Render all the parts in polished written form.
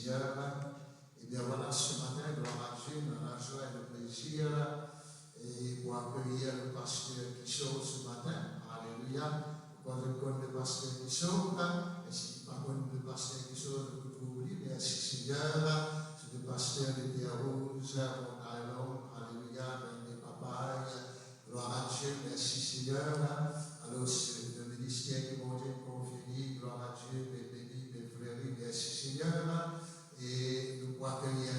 Seigneur. Et bien voilà, ce matin, gloire à Dieu, on a la joie et le plaisir et pour accueillir le pasteur qui sort ce matin. Alléluia. Pour le compte le pasteur qui sort, et si par contre le pasteur qui sort, le coup de vous merci Seigneur. C'est le pasteur de Terre Rouge, mon Island, alléluia, mes papayes. Gloire à Dieu, merci Seigneur. Alors, c'est le ministère que mon Dieu confie, gloire à Dieu, mes bénis, mes frères, merci Seigneur. Et nous pouvons accueillir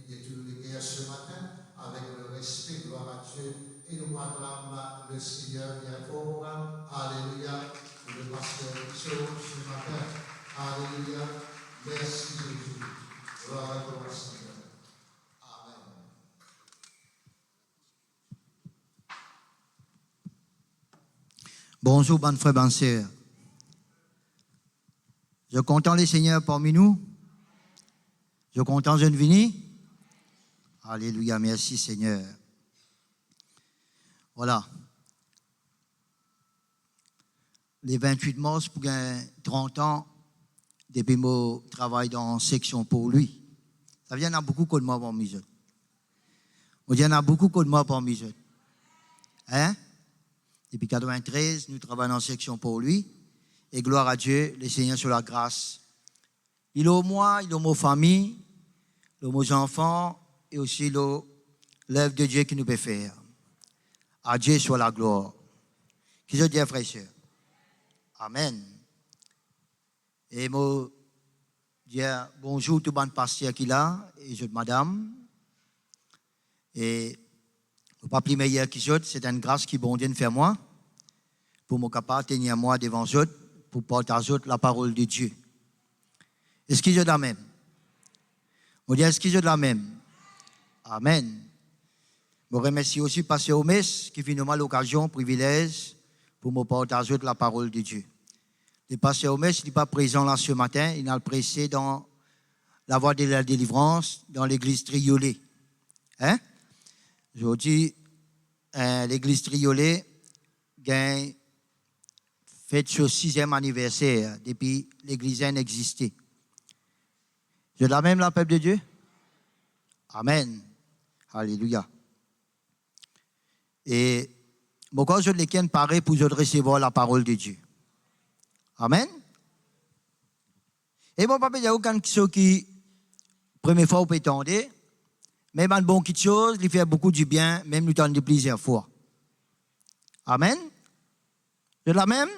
tous les guerres ce matin avec le respect, gloire à Dieu. Et nous acclamons le Seigneur bien fort. Alléluia. Pour le pasteur qui sort ce matin. Alléluia. Merci Jésus. Gloire à toi, Seigneur. Amen. Bonjour, bonne frère, bonne sœur. Je content les seigneurs parmi nous. Je content jeune Vini. Alléluia, merci Seigneur. Voilà. Les 28 mars, pour 30 ans, depuis mon travail dans section pour lui. Ça vient à beaucoup de moi parmi eux. Il y en a beaucoup de moi parmi eux. Hein? Depuis 93, nous travaillons en section pour lui. Et gloire à Dieu, le Seigneur sur la grâce. Il a moi, il a ma famille, il a mes enfants, et aussi l'œuvre de Dieu qui nous peut faire. À Dieu soit la gloire. Qui je dis, frères et sœurs? Amen. Et moi, dire bonjour tout le monde pasteur qui est là, et je madame. Et pas plus meilleur que les autres, c'est une grâce qui bon Dieu nous fait moi, pour me capable tenir moi devant les autres, pour partager la parole de Dieu. Est-ce qu'ils ont la même? On dit, est-ce qu'ils ont la même? Amen. Je remercie aussi Pasteur Omes, qui fait nous l'occasion, privilège, pour me partager la parole de Dieu. Le Pasteur Omes, il n'est pas présent là ce matin, il a le pressé dans la voie de la délivrance, dans l'église Triolet. Hein? Aujourd'hui, l'église Triolet a fait son 6e anniversaire depuis l'église n'existait. Je la même la peuple de Dieu? Amen. Alléluia. Et pourquoi je les pareil pour recevoir la parole de Dieu? Amen. Et mon papa, il y a aucun qui, première fois, vous peut tendre, mais il bon quelque chose, il fait beaucoup du bien, même nous tendre plusieurs fois. Amen. Je la même?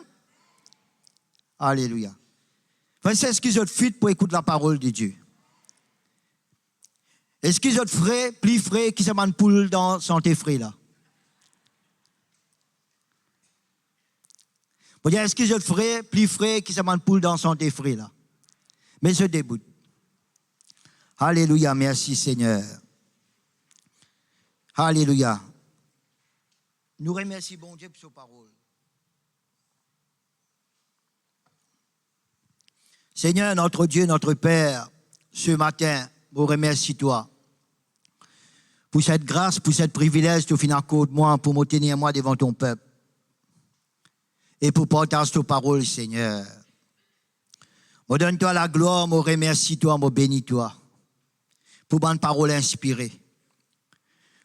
Alléluia. C'est ce qu'ils ont fait pour écouter la parole de Dieu. Est-ce qu'ils ont frais, plus frais, qui se mandent poule dans santé frais là? Est-ce qu'ils ont frais, plus frais, qui se mandent poule dans santé frais là? Mais je déboute. Alléluia, merci Seigneur. Alléluia. Nous remercions bon Dieu pour sa parole. Seigneur, notre Dieu, notre Père, ce matin, nous remercions toi pour cette grâce, pour cette privilège de finir de moi, pour me tenir moi devant ton peuple. Et pour partager ta parole, Seigneur. Je donne-toi la gloire, je remercie toi, je bénis toi. Pour bonne parole inspirée.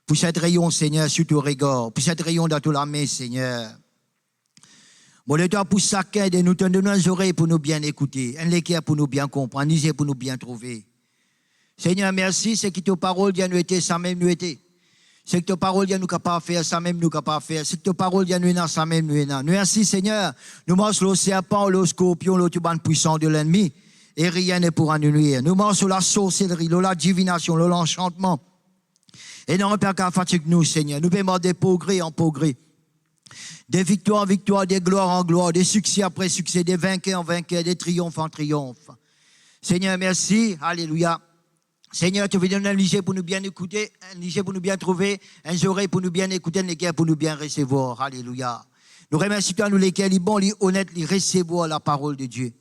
Pour cette rayon, Seigneur, sur ton regard. Pour cette rayon dans ta main, Seigneur. Je le toi pour chacun de nous donner nos oreilles pour nous bien écouter. Un équerre pour nous bien comprendre. Un liseur pour nous bien trouver. Seigneur, merci. C'est que ta parole vient nous être, ça même nous été. C'est que ta parole vient nous capable faire, ça même nous capable faire. C'est que ta parole vient nous ça même nous est. Merci, Seigneur. Nous mangeons le serpent, le scorpion, le tout puissant de l'ennemi. Et rien ne pourra nous nuire. Nous mangeons la sorcellerie, la divination, l'enchantement. Et non, Père, qu'à fatigue nous, Seigneur. Nous pouvons des progrès en progrès. Des victoires en victoires, des gloires en gloire, des succès après succès, des vainqueurs en vainqueurs, des triomphes en triomphes. Seigneur, merci. Alléluia. Seigneur, tu veux donner un liseur pour nous bien écouter, un liseur pour nous bien trouver, un oreille pour nous bien écouter, un équerre pour nous bien recevoir. Alléluia. Nous remercions toi, nous l'équerre, les bons, les honnêtes, les recevoir la parole de Dieu.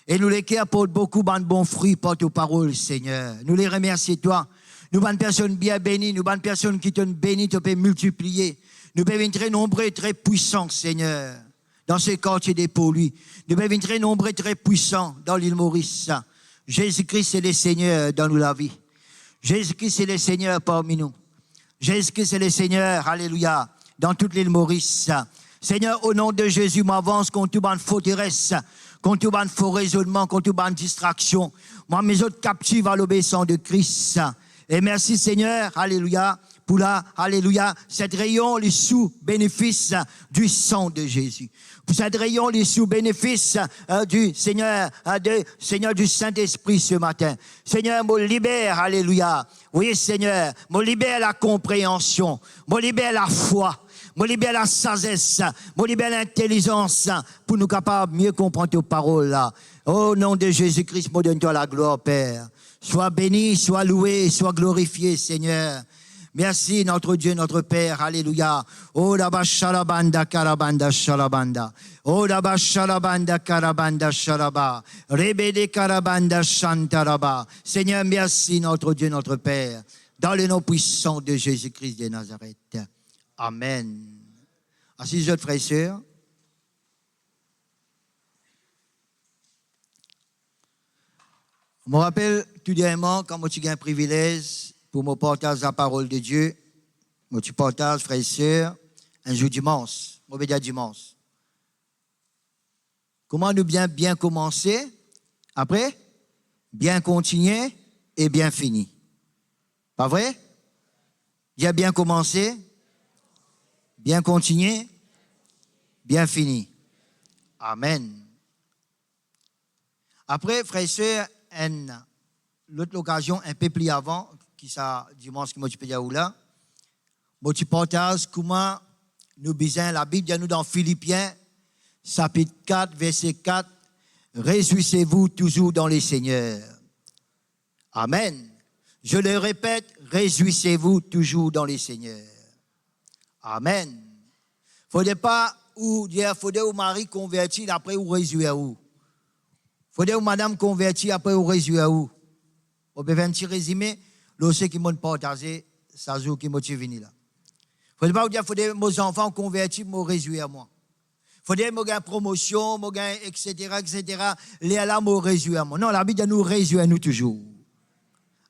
Et nous l'équerre portent beaucoup de bons fruits, portent aux paroles, Seigneur. Nous les remercions toi. Nous, bonnes personnes bien bénies, nous, bonnes personnes qui te bénissent, te peuvent multiplier. Nous pouvons être très nombreux et très puissants, Seigneur, dans ces quartiers dépollués. Nous pouvons être très nombreux et très puissants dans l'île Maurice. Jésus-Christ est le Seigneur dans nous la vie. Jésus-Christ est le Seigneur parmi nous. Jésus-Christ est le Seigneur, alléluia, dans toute l'île Maurice. Seigneur, au nom de Jésus, m'avance contre toute bonne forteresse, contre tout bon faux raisonnement, contre toute bonne distraction. Moi, mes autres captifs à l'obéissance de Christ. Et merci Seigneur, alléluia, pour la, alléluia, cette rayon, les sous-bénéfices du sang de Jésus. Pour cette rayon, les sous-bénéfices du Seigneur, Seigneur du Saint-Esprit ce matin. Seigneur, me libère, alléluia. Oui, Seigneur, me libère la compréhension, me libère la foi. Me libère la sagesse, me libère l'intelligence pour nous capables de mieux comprendre tes paroles là. Au nom de Jésus-Christ, me donne-toi la gloire, Père. Sois béni, sois loué, sois glorifié, Seigneur. Merci, notre Dieu, notre Père. Alléluia. Oh, là-bas, shalabanda, karabanda, shalabanda. Oh, là-bas, shalabanda, karabanda, shalaba. Rebede, karabanda, shantaraba. Seigneur, merci, notre Dieu, notre Père. Dans le nom puissant de Jésus-Christ de Nazareth. Amen. Assis, autres frères et sœurs. Je me rappelle tout dernièrement quand j'ai eu un privilège pour me partager la parole de Dieu. Je partage, frères et sœurs, un jour dimanche. Je vais dire dimanche. Comment nous bien commencer, après, bien continuer et bien finir. Pas vrai? J'ai bien commencé, bien continué, bien fini. Amen. Après, frères et sœurs, l'autre occasion, un peu plus avant, qui ça dimanche, qui m'a dit là, je partage comment nous bisons la Bible, nous dans Philippiens, chapitre 4, verset 4, réjouissez-vous toujours dans les Seigneurs. Amen. Je le répète, réjouissez-vous toujours dans les Seigneurs. Amen. Faudrait pas ou dire, faudrait ou mari converti après ou réjouir ou. Faudrait ou madame converti après ou réjouir ou. On peut faire un petit résumé, l'océan qui m'a partagé, ça joue qui m'a venu là. Faudrait pas ou dire, faudrait mes enfants convertis, me réjouir moi. Faudrait me gagner promotion, me gagner, etc. Les là, me réjouir moi. Non, la Bible nous réjouir nous toujours.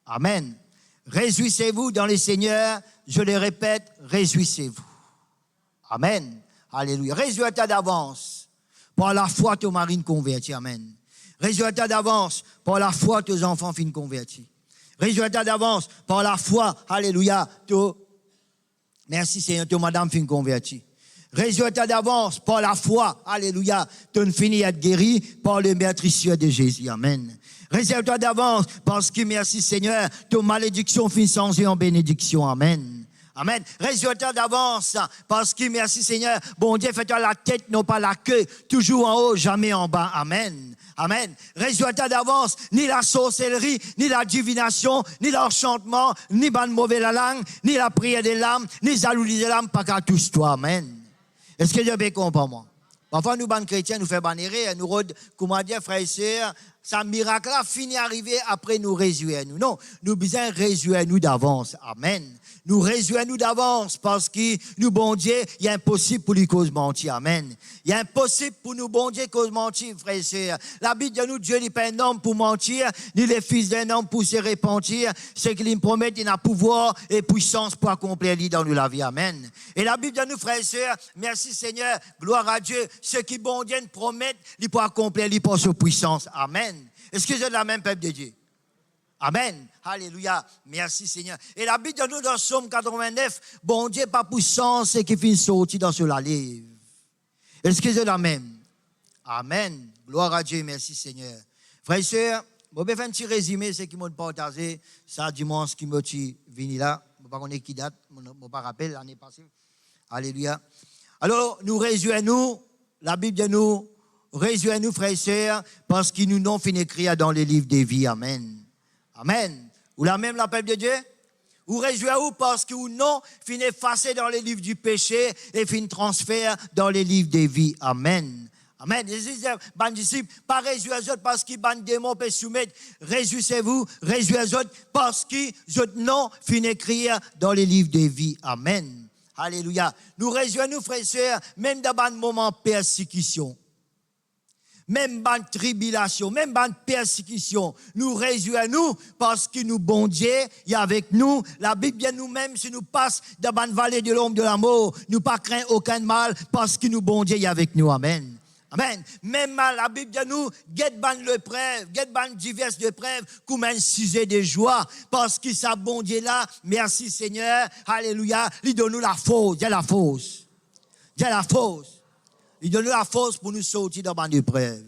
Amen. Réjouissez-vous dans les Seigneurs, je le répète, réjouissez-vous. Amen. Alléluia. Réjouis-toi d'avance. Par la foi, tes marines convertis. Amen. Réjouis-toi d'avance. Par la foi, tes enfants finissent convertis. Réjouis-toi d'avance. Par la foi, alléluia. Merci Seigneur, tes madame finissent convertis. Réjouis-toi d'avance. Par la foi, alléluia. Tu finis à être guéri par le meurtrisseur de Jésus. Amen. Réjouis-toi d'avance parce que merci Seigneur, tes malédictions finissent changer en bénédiction. Amen. Amen. Réjouis-toi d'avance parce que merci Seigneur, bon Dieu, fais-toi la tête, non pas la queue, toujours en haut, jamais en bas. Amen. Amen. Réjouis-toi d'avance, ni la sorcellerie, ni la divination, ni l'enchantement, ni la mauvaise langue, ni la prière des lames, ni la jalousie des lames, pas qu'à tous toi. Amen. Est-ce que Dieu bien comprend moi? Parfois, nous, ban chrétiens, nous faisons bannérer, nous rodent, comment dire, frères et sœurs, ça miracle là finit arriver après nous réjouir nous. Non, nous besoin réjouir nous d'avance. Amen. Nous réjouir nous d'avance parce que nous, bon Dieu, il est impossible pour lui cause mentir. Amen. Il est impossible pour nous, bon Dieu, cause mentir, frères et sœurs. La Bible de nous, Dieu n'est pas un homme pour mentir, ni le fils d'un homme pour se repentir. Ce qu'il me promet, il a pouvoir et puissance pour accomplir dans nous la vie. Amen. Et la Bible de nous, frères et sœurs, merci Seigneur, gloire à Dieu, ce qui, bon Dieu, nous promet, il pour accomplir, il pour sa puissance. Amen. Est-ce que vous êtes la même peuple de Dieu? Amen. Alléluia. Merci Seigneur. Et la Bible de nous dans Somme 89, bon Dieu, pas puissant, c'est qui finit sortir dans ce livre. Est-ce que vous êtes la même? Amen. Gloire à Dieu. Merci Seigneur. Frères et sœurs, je vais faire un petit résumé, ce qui m'a partagé, ça dimanche qui m'a venu là. Je ne sais pas qui date, je ne me rappelle l'année passée. Alléluia. Alors, nous réjouissons, la Bible de nous, réjouissez-nous, frères et sœurs, parce qu'ils nous n'ont fini écrire dans les livres des vies. Amen. Amen. Ou la même, la peuple de Dieu? Ou réjouissez-vous parce que ou non, fini effacé dans les livres du péché et fini transfert dans les livres des vies. Amen. Amen. Jésus ban disciples, pas réjouissez-vous parce qu'ils ban démons peut soumettre. Réjouissez-vous, réjouissez-vous parce qu'ils non fini écrire dans les livres des vies. Amen. Alléluia. Nous réjouissons-nous, frères et sœurs, même dans un moment de persécution. même bonne tribulation, même bonne persécution, nous réjouissons parce que nous, bon Dieu, est avec nous. La Bible dit nous-mêmes, si nous passons dans la vallée de l'ombre de la mort, nous ne craignons aucun mal parce que nous, bon Dieu, est avec nous. Amen. Amen. Même la Bible dit nous, get ban l'épreuve, get ban diverses épreuves, comme un sujet de joie, parce que ça, bon Dieu là, merci Seigneur, alléluia, il donne nous la force, il y a la force. Il y a la force. Il donne nous la force pour nous sortir dans l'épreuve.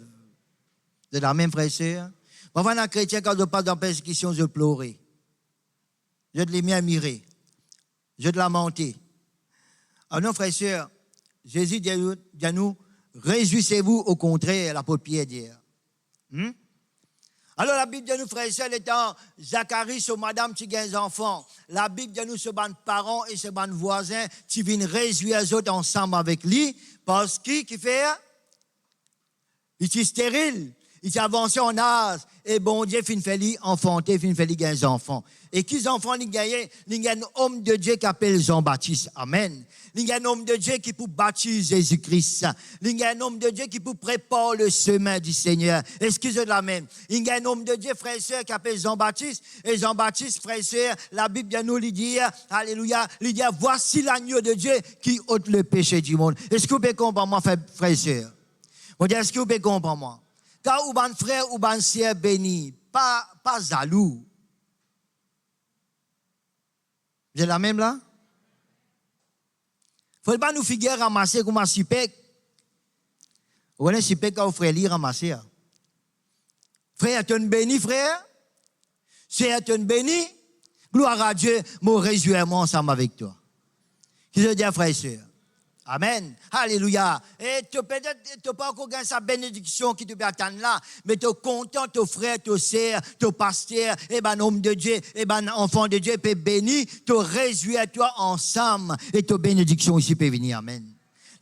C'est la même frère et sœur. Parfois, un chrétien, quand je passe dans la persécution, je pleure. Je te l'ai mis à mirer. Je te lamenté. Alors non, frère et sœur, Jésus dit à nous, réjouissez-vous au contraire, l'apôtre Pierre dit. Alors la Bible dit nous, frères et sœurs, étant Zacharie, sur madame qui a des enfants, la Bible dit nous, ce ban parents et ce ban voisins, qui viennent réjouir les autres ensemble avec lui, parce qu'il fait, il est stérile, il est avancé en âge, et bon Dieu fin fait lui enfanter, fin fait lui gagner des enfants. Et qui enfants il gagne? Il y a un homme de Dieu qui appelle Jean-Baptiste. Amen. Il y a un homme de Dieu qui peut baptiser Jésus-Christ. Il y a un homme de Dieu qui peut préparer le chemin du Seigneur. Excusez la même. Il y a un homme de Dieu, frère et sœur, qui appelle Jean-Baptiste. Et Jean-Baptiste, frère et sœur, la Bible vient nous lui dire, alléluia, lui dire, voici l'agneau de Dieu qui ôte le péché du monde. Est-ce que vous pouvez comprendre moi, frère et sœur? Est-ce que vous pouvez comprendre moi? Quand vous êtes frère ou une sœur béni, pas jaloux. Vous êtes la même là? Il ne faut pas nous figurer ramasser comme un sipek. Vous voyez un sipek quand vous frère li ramasser. Frère, tu es béni, frère? Sœur, tu es béni? Gloire à Dieu, me réjouis moi ensemble avec toi. Qui se dit, frère et sœur? Amen. Alléluia. Et peut-être tu n'as pas encore gagné sa bénédiction qui te peut attendre là, mais tu es content, ton frère, ton sœur, ton pasteur, et ben homme de Dieu, et ben enfant de Dieu peut bénir, te réjouis à toi ensemble, et ta bénédiction ici peut venir. Amen.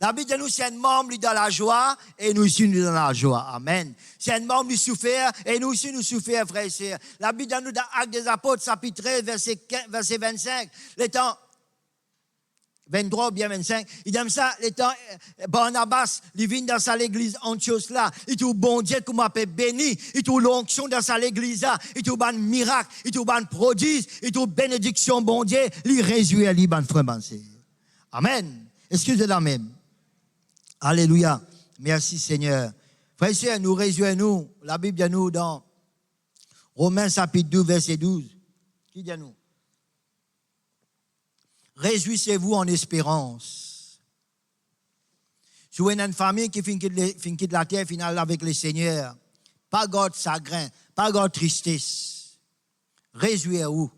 La Bible dit nous, c'est un membre dans la joie, et nous aussi nous dans la joie. Amen. C'est un membre qui souffert, et nous aussi nous souffrons, frères et sœurs. La Bible dit nous dans Actes des Apôtres, chapitre 13, verset 25, les temps 23 ou bien 25, il dit ça, les temps, Barnabas, il vient dans sa l'église Antioche là, il trouve bon Dieu comme appelle béni, il trouve l'onction dans sa l'église là, il trouve un miracle, il trouve un prodige, il trouve bénédiction bon Dieu, il réjouit à lui, ban frère, amen. Excusez la même. Alléluia. Merci Seigneur. Frères et sœurs, nous réjouissons, la Bible dit nous dans Romains chapitre 12, verset 12. Qui dit nous? Réjouissez-vous en espérance. Si vous êtes une famille qui finit la terre finale avec le Seigneur, pas de chagrin, pas de tristesse. Réjouissez-vous.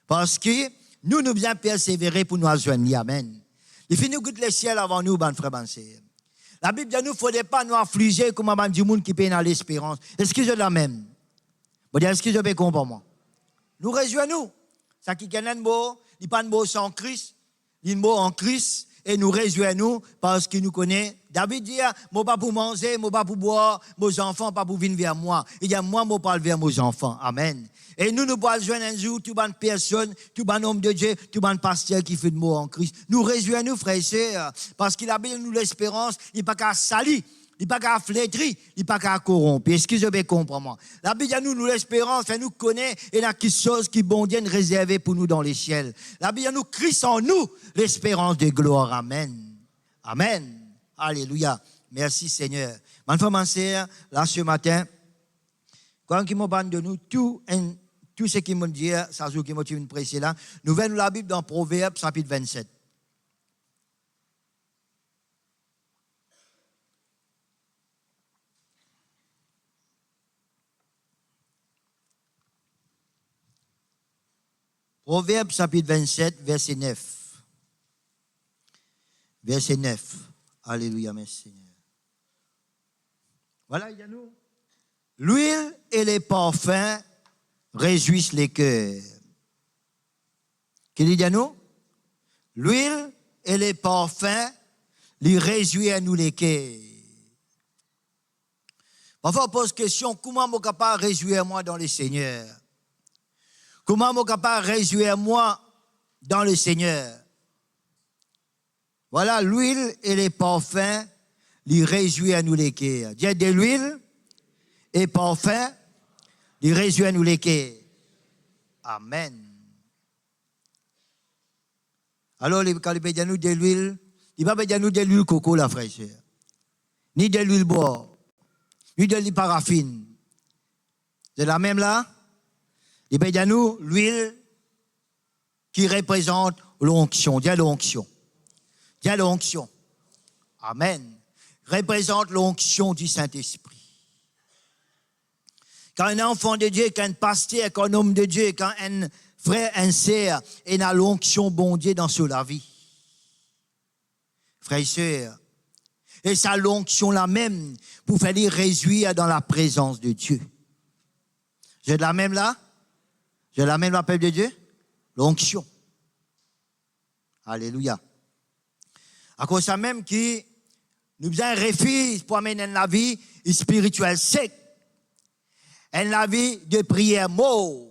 Parce que nous bien persévérer pour nous joindre. Amen. Il finit goûter le ciel avant nous, ben frère, ben sœur. La Bible dit nous, il ne faudrait pas nous affliger comme un du monde qui paye dans l'espérance. Est-ce que je la même? Est-ce que je peux comprendre? Nous réjouissons-nous. Ça qui est un mot. Il n'y a pas de mot sans Christ, il y a un mot en Christ, et nous réjouissons parce qu'il nous connaît. David dit, moi pas pour manger, moi pas pour boire, mes enfants pas pour venir vers moi. Il dit, moi pas vers mes enfants. Amen. Et nous pouvons joindre un jour, tout bonne personne, tout bon homme de Dieu, tout bon pasteur qui fait de mots en Christ. Nous réjouissons, frères et sœurs, parce qu'il a bien nous l'espérance, il n'est pas qu'à salir. Il n'est pas qu'à flétrir, il n'est pas qu'à corrompre. Est-ce que je vais comprendre? La Bible dit nous l'espérance, elle nous connaît et il y a quelque chose qui bon Dieu réservé pour nous dans les ciels. La Bible dit nous Christ en nous, l'espérance de gloire. Amen. Amen. Alléluia. Merci Seigneur. Ma femme, ma sœur, là ce matin, quand ils m'ont parlé de nous, tout ce qu'ils m'ont dit, ça joue qui m'ont prêché là, nous venons la Bible dans Proverbes chapitre 27. Proverbe chapitre 27, verset 9. Verset 9. Alléluia, merci Seigneur. Voilà, il y a nous. L'huile et les parfums réjouissent les cœurs. Qu'il dit à nous? L'huile et les parfums les réjouissent à nous les cœurs. Parfois, on pose la question, comment je suis capable de réjouir moi dans le Seigneur? Comment je suis capable de réjouir moi dans le Seigneur? Voilà, l'huile et les parfums il réjouit à nous les cœurs. Dieu de l'huile et parfum, il réjouit à nous les cœurs. Amen. Alors, quand il dit nous de l'huile, il ne va pas dire nous de l'huile coco, la frère, ni de l'huile bois, ni de l'huile paraffine. C'est la même là? Il va dire nous l'huile qui représente l'onction. Dis l'onction. Dis l'onction. Amen. Représente l'onction du Saint-Esprit. Quand un enfant de Dieu, quand un pasteur, quand un homme de Dieu, quand un frère, un sœur, il a l'onction bon Dieu dans la vie. Frères et sœurs, et ça l'onction la même pour faire les réjouir dans la présence de Dieu. J'ai de la même là? J'ai la même appel de Dieu? L'onction. Alléluia. À cause de ça même qui nous besoin de refuge pour amener la vie spirituelle sec. La vie de prière mot.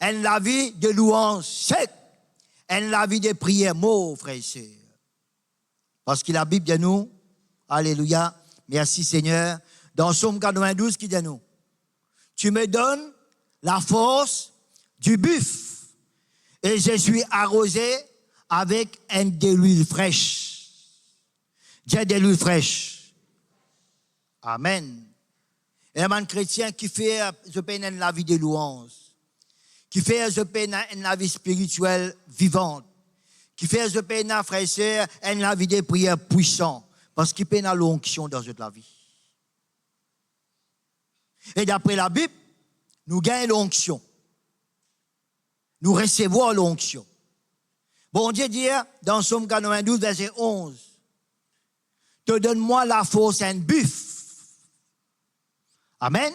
La vie de louange sec. La vie de prière mot, frères et sœurs. Parce que la Bible dit nous, alléluia, merci Seigneur, dans Somme 92 qui dit nous, tu me donnes la force du buffle et je suis arrosé avec un de l'huile fraîche. J'ai de l'huile fraîche. Amen. Et un chrétien qui fait la vie de louange, qui fait la vie spirituelle vivante, qui fait frère et sœur, la vie de prière puissante, parce qu'il peut l'onction dans la vie. Et d'après la Bible, nous gagnons l'onction. Nous recevons l'onction. Bon Dieu dit dans Somme 92, verset 11, te donne-moi la force un buffle. Amen.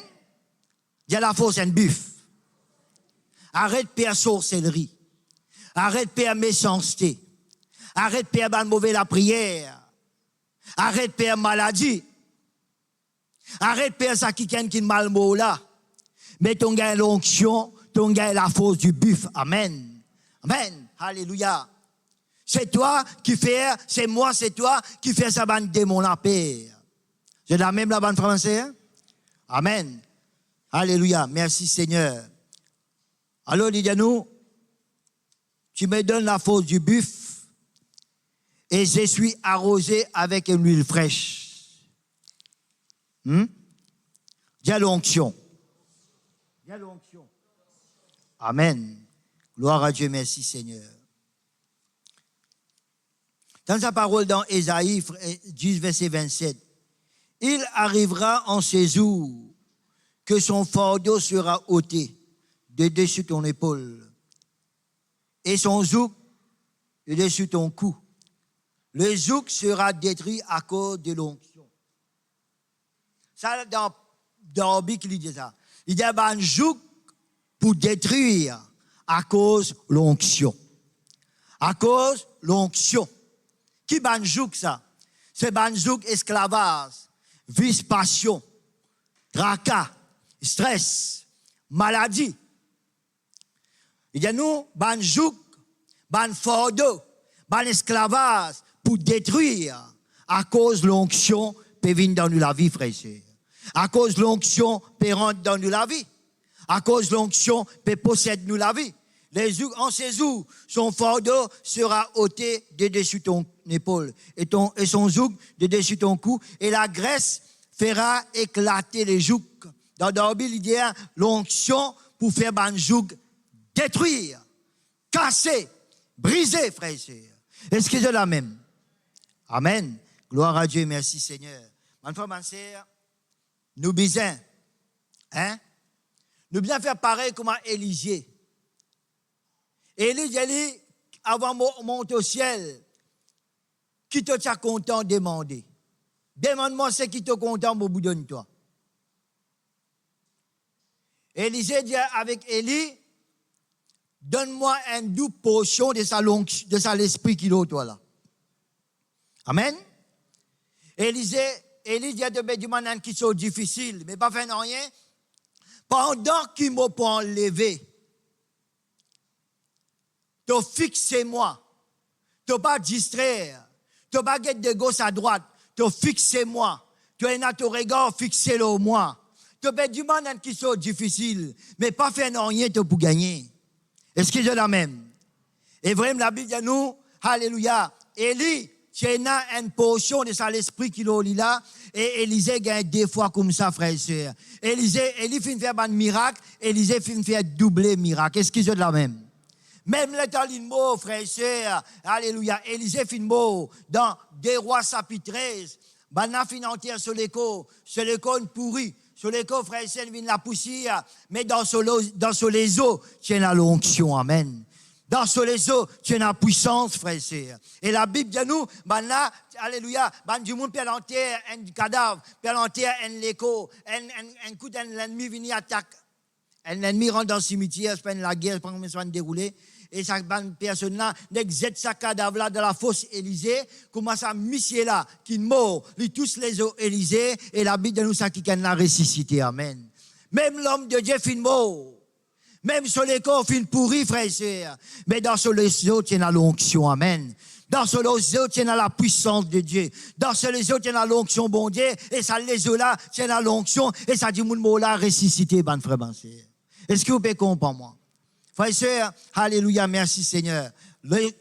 Dis la force un buffle. Arrête de faire sorcellerie. Arrête de faire méchanceté. Arrête de faire mauvais la prière. Arrête de faire maladie. Arrête de faire ça qui mal mot là. Mais ton gars l'onction, ton gars la force du buffle. Amen. Amen. Alléluia. C'est toi qui fais, c'est moi, c'est toi qui fais ça bande démon la paix. C'est la même la bande française? Amen. Alléluia. Merci Seigneur. Alors, dis à nous, tu me donnes la force du buffle et je suis arrosé avec une huile fraîche. Dis à l'onction. Dis à l'onction. Amen. Gloire à Dieu, merci Seigneur. Dans sa parole dans Ésaïe 10, verset 27, il arrivera en ces jours que son fardeau sera ôté de dessus ton épaule et son zouk de dessus ton cou. Le zouk sera détruit à cause de l'onction. Ça, dans la Bible, il dit ça. Il dit un zouk pour détruire à cause de l'onction. À cause de l'onction. Qui ban zouk ça? C'est ban zouk esclavage, vice passion, tracas, stress, maladie. Il y a nous, ban zouk, ban fardeau, ban esclavage pour détruire à cause de l'onction peut venir dans la vie, frère et sœur. À cause de l'onction peut rentrer dans la vie. À cause de l'onction peut posséder nous la vie. En ces jours, son fardeau sera ôté de dessus ton épaule et son zouk de dessus ton cou et la graisse fera éclater les jougs. Dans la Bible, il dit l'onction pour faire ban zouk détruire, casser, briser, frères et sœurs. Est-ce que c'est la même? Amen. Gloire à Dieu, merci Seigneur. Mon frère, ma sœur, nous besoin, nous besoin faire pareil comme Élisée. Élie dit, avant de monter au ciel, qui te tient content de demander? Demande-moi ce qui te content, au bout de toi. Élisée dit avec Élie, donne-moi une double portion de sa l'esprit qui est toi là. Amen. Élie dit de du manan qui sont difficiles, mais pas faire rien. Pendant qu'il m'a pas enlevé, tu fixes moi, tu pas distraire, tu pas guetter de gauche à droite, tu fixes moi. Tu as ton regard fixé au moi. Tu as du monde qui sont difficiles, mais pas faire rien pour gagner. Est-ce que je la même? Et vraiment, la Bible dit nous, alléluia, Élie, tu as une portion de ça, l'esprit qui est là, et Élisée gagne 2 fois comme ça, frère et soeur. Élie finit faire un miracle, Élisée finit faire doubler miracle. Est-ce que je la même? Même le temps de mot, frère et soeur, alléluia, Élisée finit mot dans 2 Rois chapitre 13, Bana finit entière sur l'écho pourri. Sur l'écho, frère et soeur, vient la poussière, mais dans les eaux, tu as l'onction, amen. Dans les eaux, tu as la puissance, frère et soeur. Et la Bible dit nous, là, alléluia, du monde peut l'entière, un cadavre, peut l'entière, un l'écho, un coup d'ennemi vient attaquer. L'ennemi rentre dans le cimetière, c'est pas la guerre, pas comment ça va dérouler. Et cette personne-là, n'exerce sa cadavre-là de la fosse Élysée, commence à misser là, qui mort, lui tous les eaux Élysée, et la Bible de nous, ça qui l'a ressuscité, amen. Même l'homme de Dieu finit mort. Même sur les corps finit pourri, frère et sœurs. Mais dans sur les eaux, il y a l'onction, amen. Dans sur les eaux, il y a la puissance de Dieu. Dans sur les eaux, il y a l'onction, bon Dieu, et ça, les eaux là, il y a l'onction, et ça dit, mon mot là, ressuscité, ban frère, ban sœur. Est-ce que vous pouvez comprendre moi? Frères et sœurs, alléluia, merci Seigneur.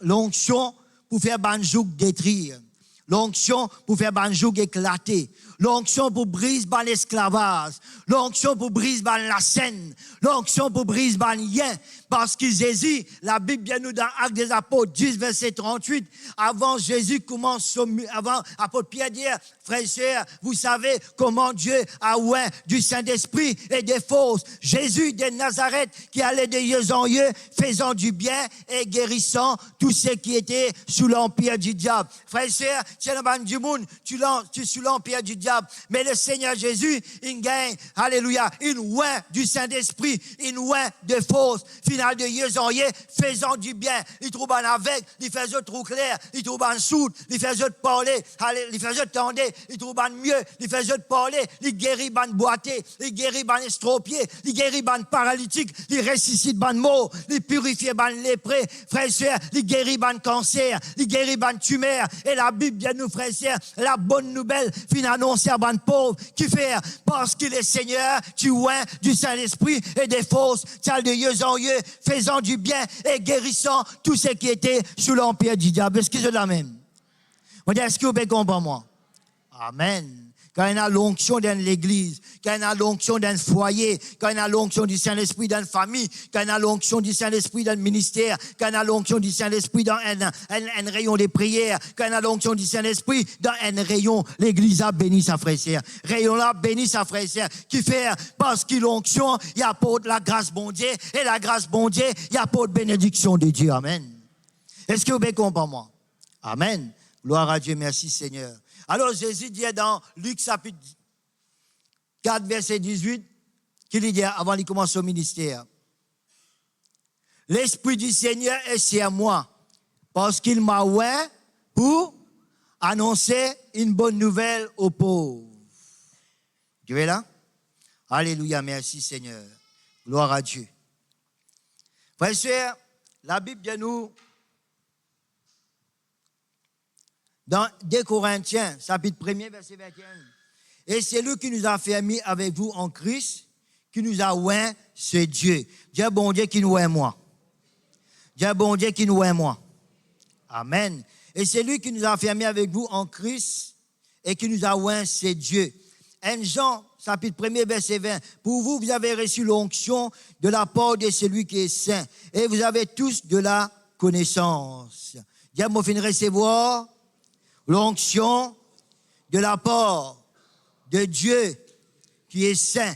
L'onction pour faire banjouk détruire. L'onction pour faire banjouk éclater. L'onction pour briser l'esclavage. L'onction pour briser la scène. L'onction pour briser lien. Parce que Jésus, la Bible vient nous dans Actes des Apôtres 10, verset 38, avant Jésus commence, avant apôtre Pierre dit, frères et sœurs, vous savez comment Dieu a oint du Saint-Esprit et des fausses. Jésus de Nazareth qui allait de lieu en lieu, faisant du bien et guérissant tous ceux qui étaient sous l'empire du diable. Frères et sœurs, tu es dans du monde, tu es sous l'empire du diable. Mais le Seigneur Jésus, il gagne, alléluia, une oint du Saint-Esprit, une oint de fausses. Final de lieu en lieu, faisant du bien. Il trouve un avec, il fait autres trou clair, il trouve un sourd, il fait autres parler, il fait autres tendre, il trouve un mieux, il fait autres parler, il guérit ban boité, il guérit ban estropié, il guérit ban paralytique, il ressuscite ban mort, il purifie ban lépré, frère et sœur, il guérit ban cancer, il guérit ban tumeur. Et la Bible dit nous, frère et sœur, la bonne nouvelle, fin annoncer à ban pauvre, qui fait, parce qu'il est Seigneur, tu oins du Saint-Esprit et des fausses, tu as de lieu en lieu, faisant du bien et guérissant tous ceux qui étaient sous l'empire du diable. Est-ce que je la même? On dit, est-ce que vous pouvez comprendre moi? Amen. Quand il y a l'onction dans l'église, quand il y a l'onction dans le foyer, quand il y a l'onction du Saint-Esprit dans la famille, quand il y a l'onction du Saint-Esprit dans le ministère, quand il y a l'onction du Saint-Esprit dans un rayon des prières, quand il y a l'onction du Saint-Esprit dans un rayon, l'église a béni sa frère et sœur. Rayon là béni sa frère et sœur. Qui fait, parce qu'il l'onction, il apporte la grâce bon Dieu, et la grâce bon Dieu, il apporte bénédiction de Dieu. Amen. Est-ce que vous pouvez comprendre moi? Amen. Gloire à Dieu, merci Seigneur. Alors Jésus dit dans Luc chapitre 4, verset 18, qu'il dit avant de commencer au ministère, l'Esprit du Seigneur est sur moi, parce qu'il m'a oint pour annoncer une bonne nouvelle aux pauvres. Tu es là? Alléluia, merci Seigneur. Gloire à Dieu. Frères et sœurs, la Bible dit nous, dans 2 Corinthiens, chapitre 1er, verset 21. Et c'est lui qui nous a fermis avec vous en Christ, qui nous a oint, c'est Dieu. Dieu bon Dieu qui nous oint moi. Dieu bon Dieu qui nous oint moi. Amen. Et c'est lui qui nous a fermis avec vous en Christ et qui nous a oint, c'est Dieu. 1 Jean, chapitre 1er, verset 20. Pour vous, vous avez reçu l'onction de la part de celui qui est saint. Et vous avez tous de la connaissance. Dieu m'a fait recevoir l'onction de la part de Dieu qui est saint.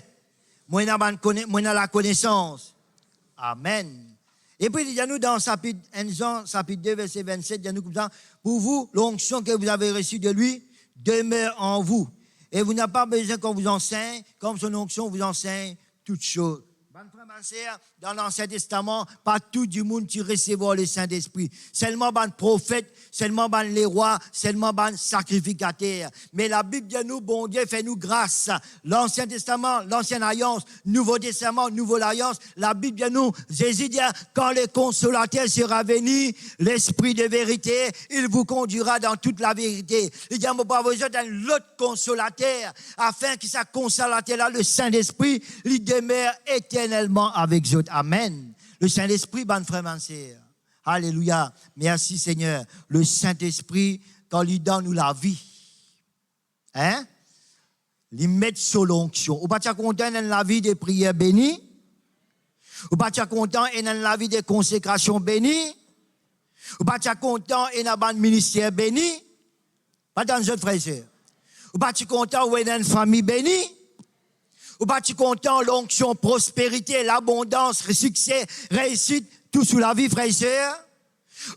Moi, j'ai la connaissance. Amen. Et puis, il y a nous dans 1 Jean, chapitre 2, verset 27, il y a nous comme ça, pour vous, l'onction que vous avez reçue de lui demeure en vous. Et vous n'avez pas besoin qu'on vous enseigne, comme son onction vous enseigne toutes choses. Dans l'Ancien Testament, pas tout du monde qui recevoir le Saint-Esprit. Seulement ban prophète, seulement ban les rois, seulement ban sacrificateurs. Mais la Bible dit nous, bon Dieu, fait nous grâce. L'Ancien Testament, l'Ancienne Alliance, Nouveau Testament, Nouvelle Alliance, la Bible dit nous, Jésus dit, quand le consolateur sera venu, l'Esprit de vérité, il vous conduira dans toute la vérité. Il dit, mon pas besoin d'un autre consolateur, afin que sa consolateur-là, le Saint-Esprit, il demeure éternellement avec eux. Amen. Le Saint-Esprit, bon frère, ma sœur. Alléluia. Merci Seigneur. Le Saint-Esprit, quand il donne nous la vie, hein? Il met sur l'onction. Ou pas content dans la vie des prières bénies? Ou pas content dans la vie des consécrations bénies? Ou pas content dans le ministère béni? Pas dans les autres frères et sœurs. Ou pas content dans une famille bénie? Ou pas content l'onction, prospérité, l'abondance, le succès, réussite, tout sous la vie, frères et sœurs?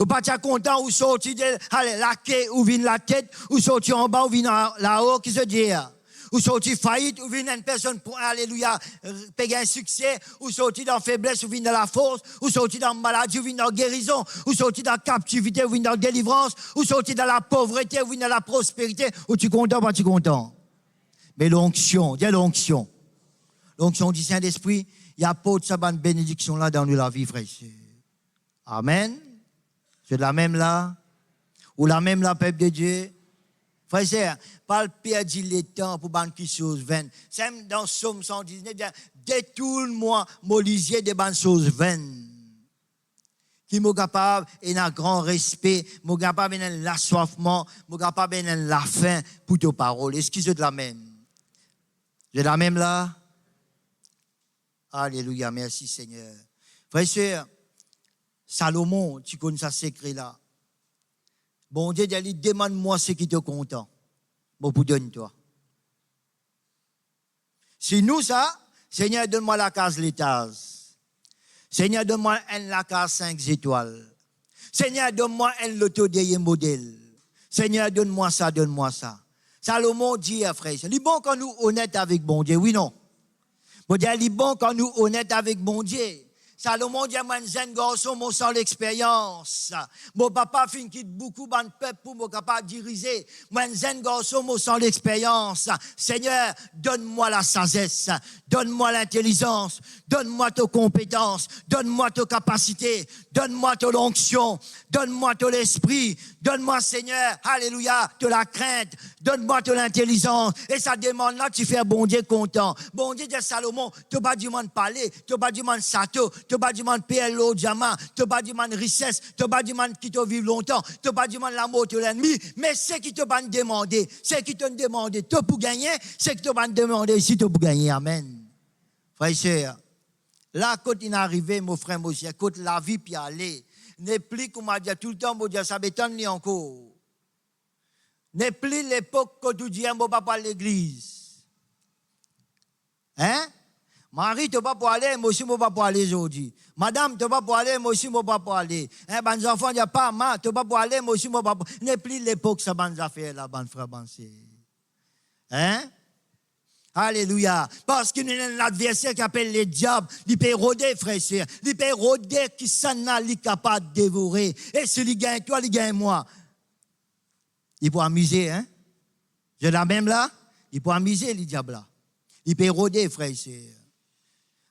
Ou pas content ou sorti de la quai ou vient la tête, ou sorti en bas ou vient là-haut, qui se dit? Ou sorti faillite, ou vient une personne pour, alléluia, payer un succès, ou sorti dans faiblesse, ou vient dans la force, ou sorti dans maladie, ou vient dans guérison, ou sorti dans captivité, ou vient dans délivrance, ou sorti dans la pauvreté, ou vient dans la prospérité, ou tu content, pas tu content? Mais l'onction, il y a l'onction. L'onction du Saint-Esprit, il y a pas de sabbat bénédiction là dans la vie, frère. Amen. C'est la même là, ou la même là, peuple de Dieu. Frère, c'est pas perdre le temps pour ban qui chose vaine. C'est dans Somme 119, détourne-moi, molisier de ban choses vaines. Qui m'est capable, et un grand respect, m'est capable, et un assoiffement, m'est capable, et la faim pour tes paroles. Est-ce que c'est de la même? C'est la même là? Alléluia, merci Seigneur. Frère, c'est Salomon, tu connais ça secret là. Bon Dieu, il dit, demande-moi ce qui te content. Bon, pour donne-toi. Si nous, ça, Seigneur, donne-moi la case l'étage. Seigneur, donne-moi la case 5 étoiles. Seigneur, donne-moi un loto de modèle. Seigneur, donne-moi ça, donne-moi ça. Salomon dit, frère, il est bon quand nous honnêtes avec bon Dieu, oui, non? Bon Dieu, il est bon quand nous honnêtes avec bon Dieu. Salomon dit, moi, un garçon, moi, sans l'expérience. Mon papa fin quitte beaucoup de peuple pour me capable diriger. Moi, un garçon, moi, sans l'expérience. Seigneur, donne-moi la sagesse. Donne-moi l'intelligence. Donne-moi tes compétences. Donne-moi tes capacités. Donne-moi ton onction. Donne-moi ton esprit. Donne-moi, Seigneur, alléluia, de la crainte. Donne-moi de l'intelligence. Et ça demande là, tu fais bon Dieu content. Bon Dieu dit Salomon, tu vas du monde parler, tu vas du monde sato, tu vas du monde PLO, diamant, tu vas du monde richesse, tu vas du monde qui te vive longtemps, tu vas du monde l'amour de l'ennemi. Mais c'est qui te va demander, c'est qui te demande, tu pour gagner, c'est qui te va demander si tu pour gagner. Amen. Frère et sœur, là, quand il est arrivé, mon frère, mon cher, quand la vie puis aller, n'est plus, comme on dit tout le temps, mon Dieu, ça m'étonne ni encore. N'est plus l'époque que tu dis, mon papa à l'église. Hein? Marie, tu ne vas pas aller, moi aussi, je ne vais pas aller aujourd'hui. Madame, tu ne vas pas aller, moi aussi, je ne vais pas aller. Hein, les enfants, il n'y a pas ma, tu ne vas pas aller, moi aussi, je ne vais pas aller. N'est plus l'époque, ça, bonne affaire, là, bonne frère, bonne sœur. Hein? Alléluia. Parce qu'il y a un adversaire qui appelle le diable. Il peut rôder, frère et sœur. Il peut rôder qui s'en a, il est capable de dévorer. Et si il gagne toi, il gagne moi. Il peut amuser, hein? Je la même là? Il peut amuser, le diable là. Il peut rôder, frère et sœur.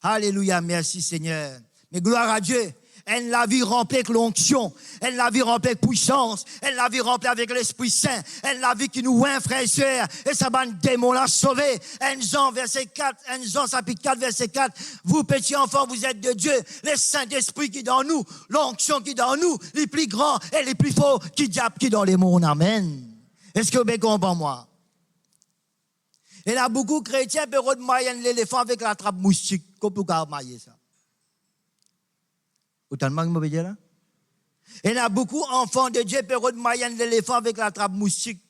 Alléluia, merci Seigneur. Mais gloire à Dieu. Elle la vie remplie avec l'onction. Elle la vie remplie avec puissance. Elle la vie remplie avec l'Esprit Saint. Elle la vie qui nous oint, frères et sœurs. Et ça va démon l'a sauvé. 1 Jean, verset 4. 1 Jean, chapitre 4, verset 4. Vous, petits enfants, vous êtes de Dieu. Le Saint-Esprit qui est dans nous. L'onction qui est dans nous. Les plus grands et les plus forts qui diable qui est dans les mondes. Amen. Est-ce que vous comprenez moi? Il y a beaucoup de chrétiens qui peuvent mailler l'éléphant avec la trappe moustique. Comment vous pouvez mailler ça? Autant de monde, dire là? Il y a beaucoup d'enfants de Dieu qui peuvent mailler l'éléphant avec la trappe moustique.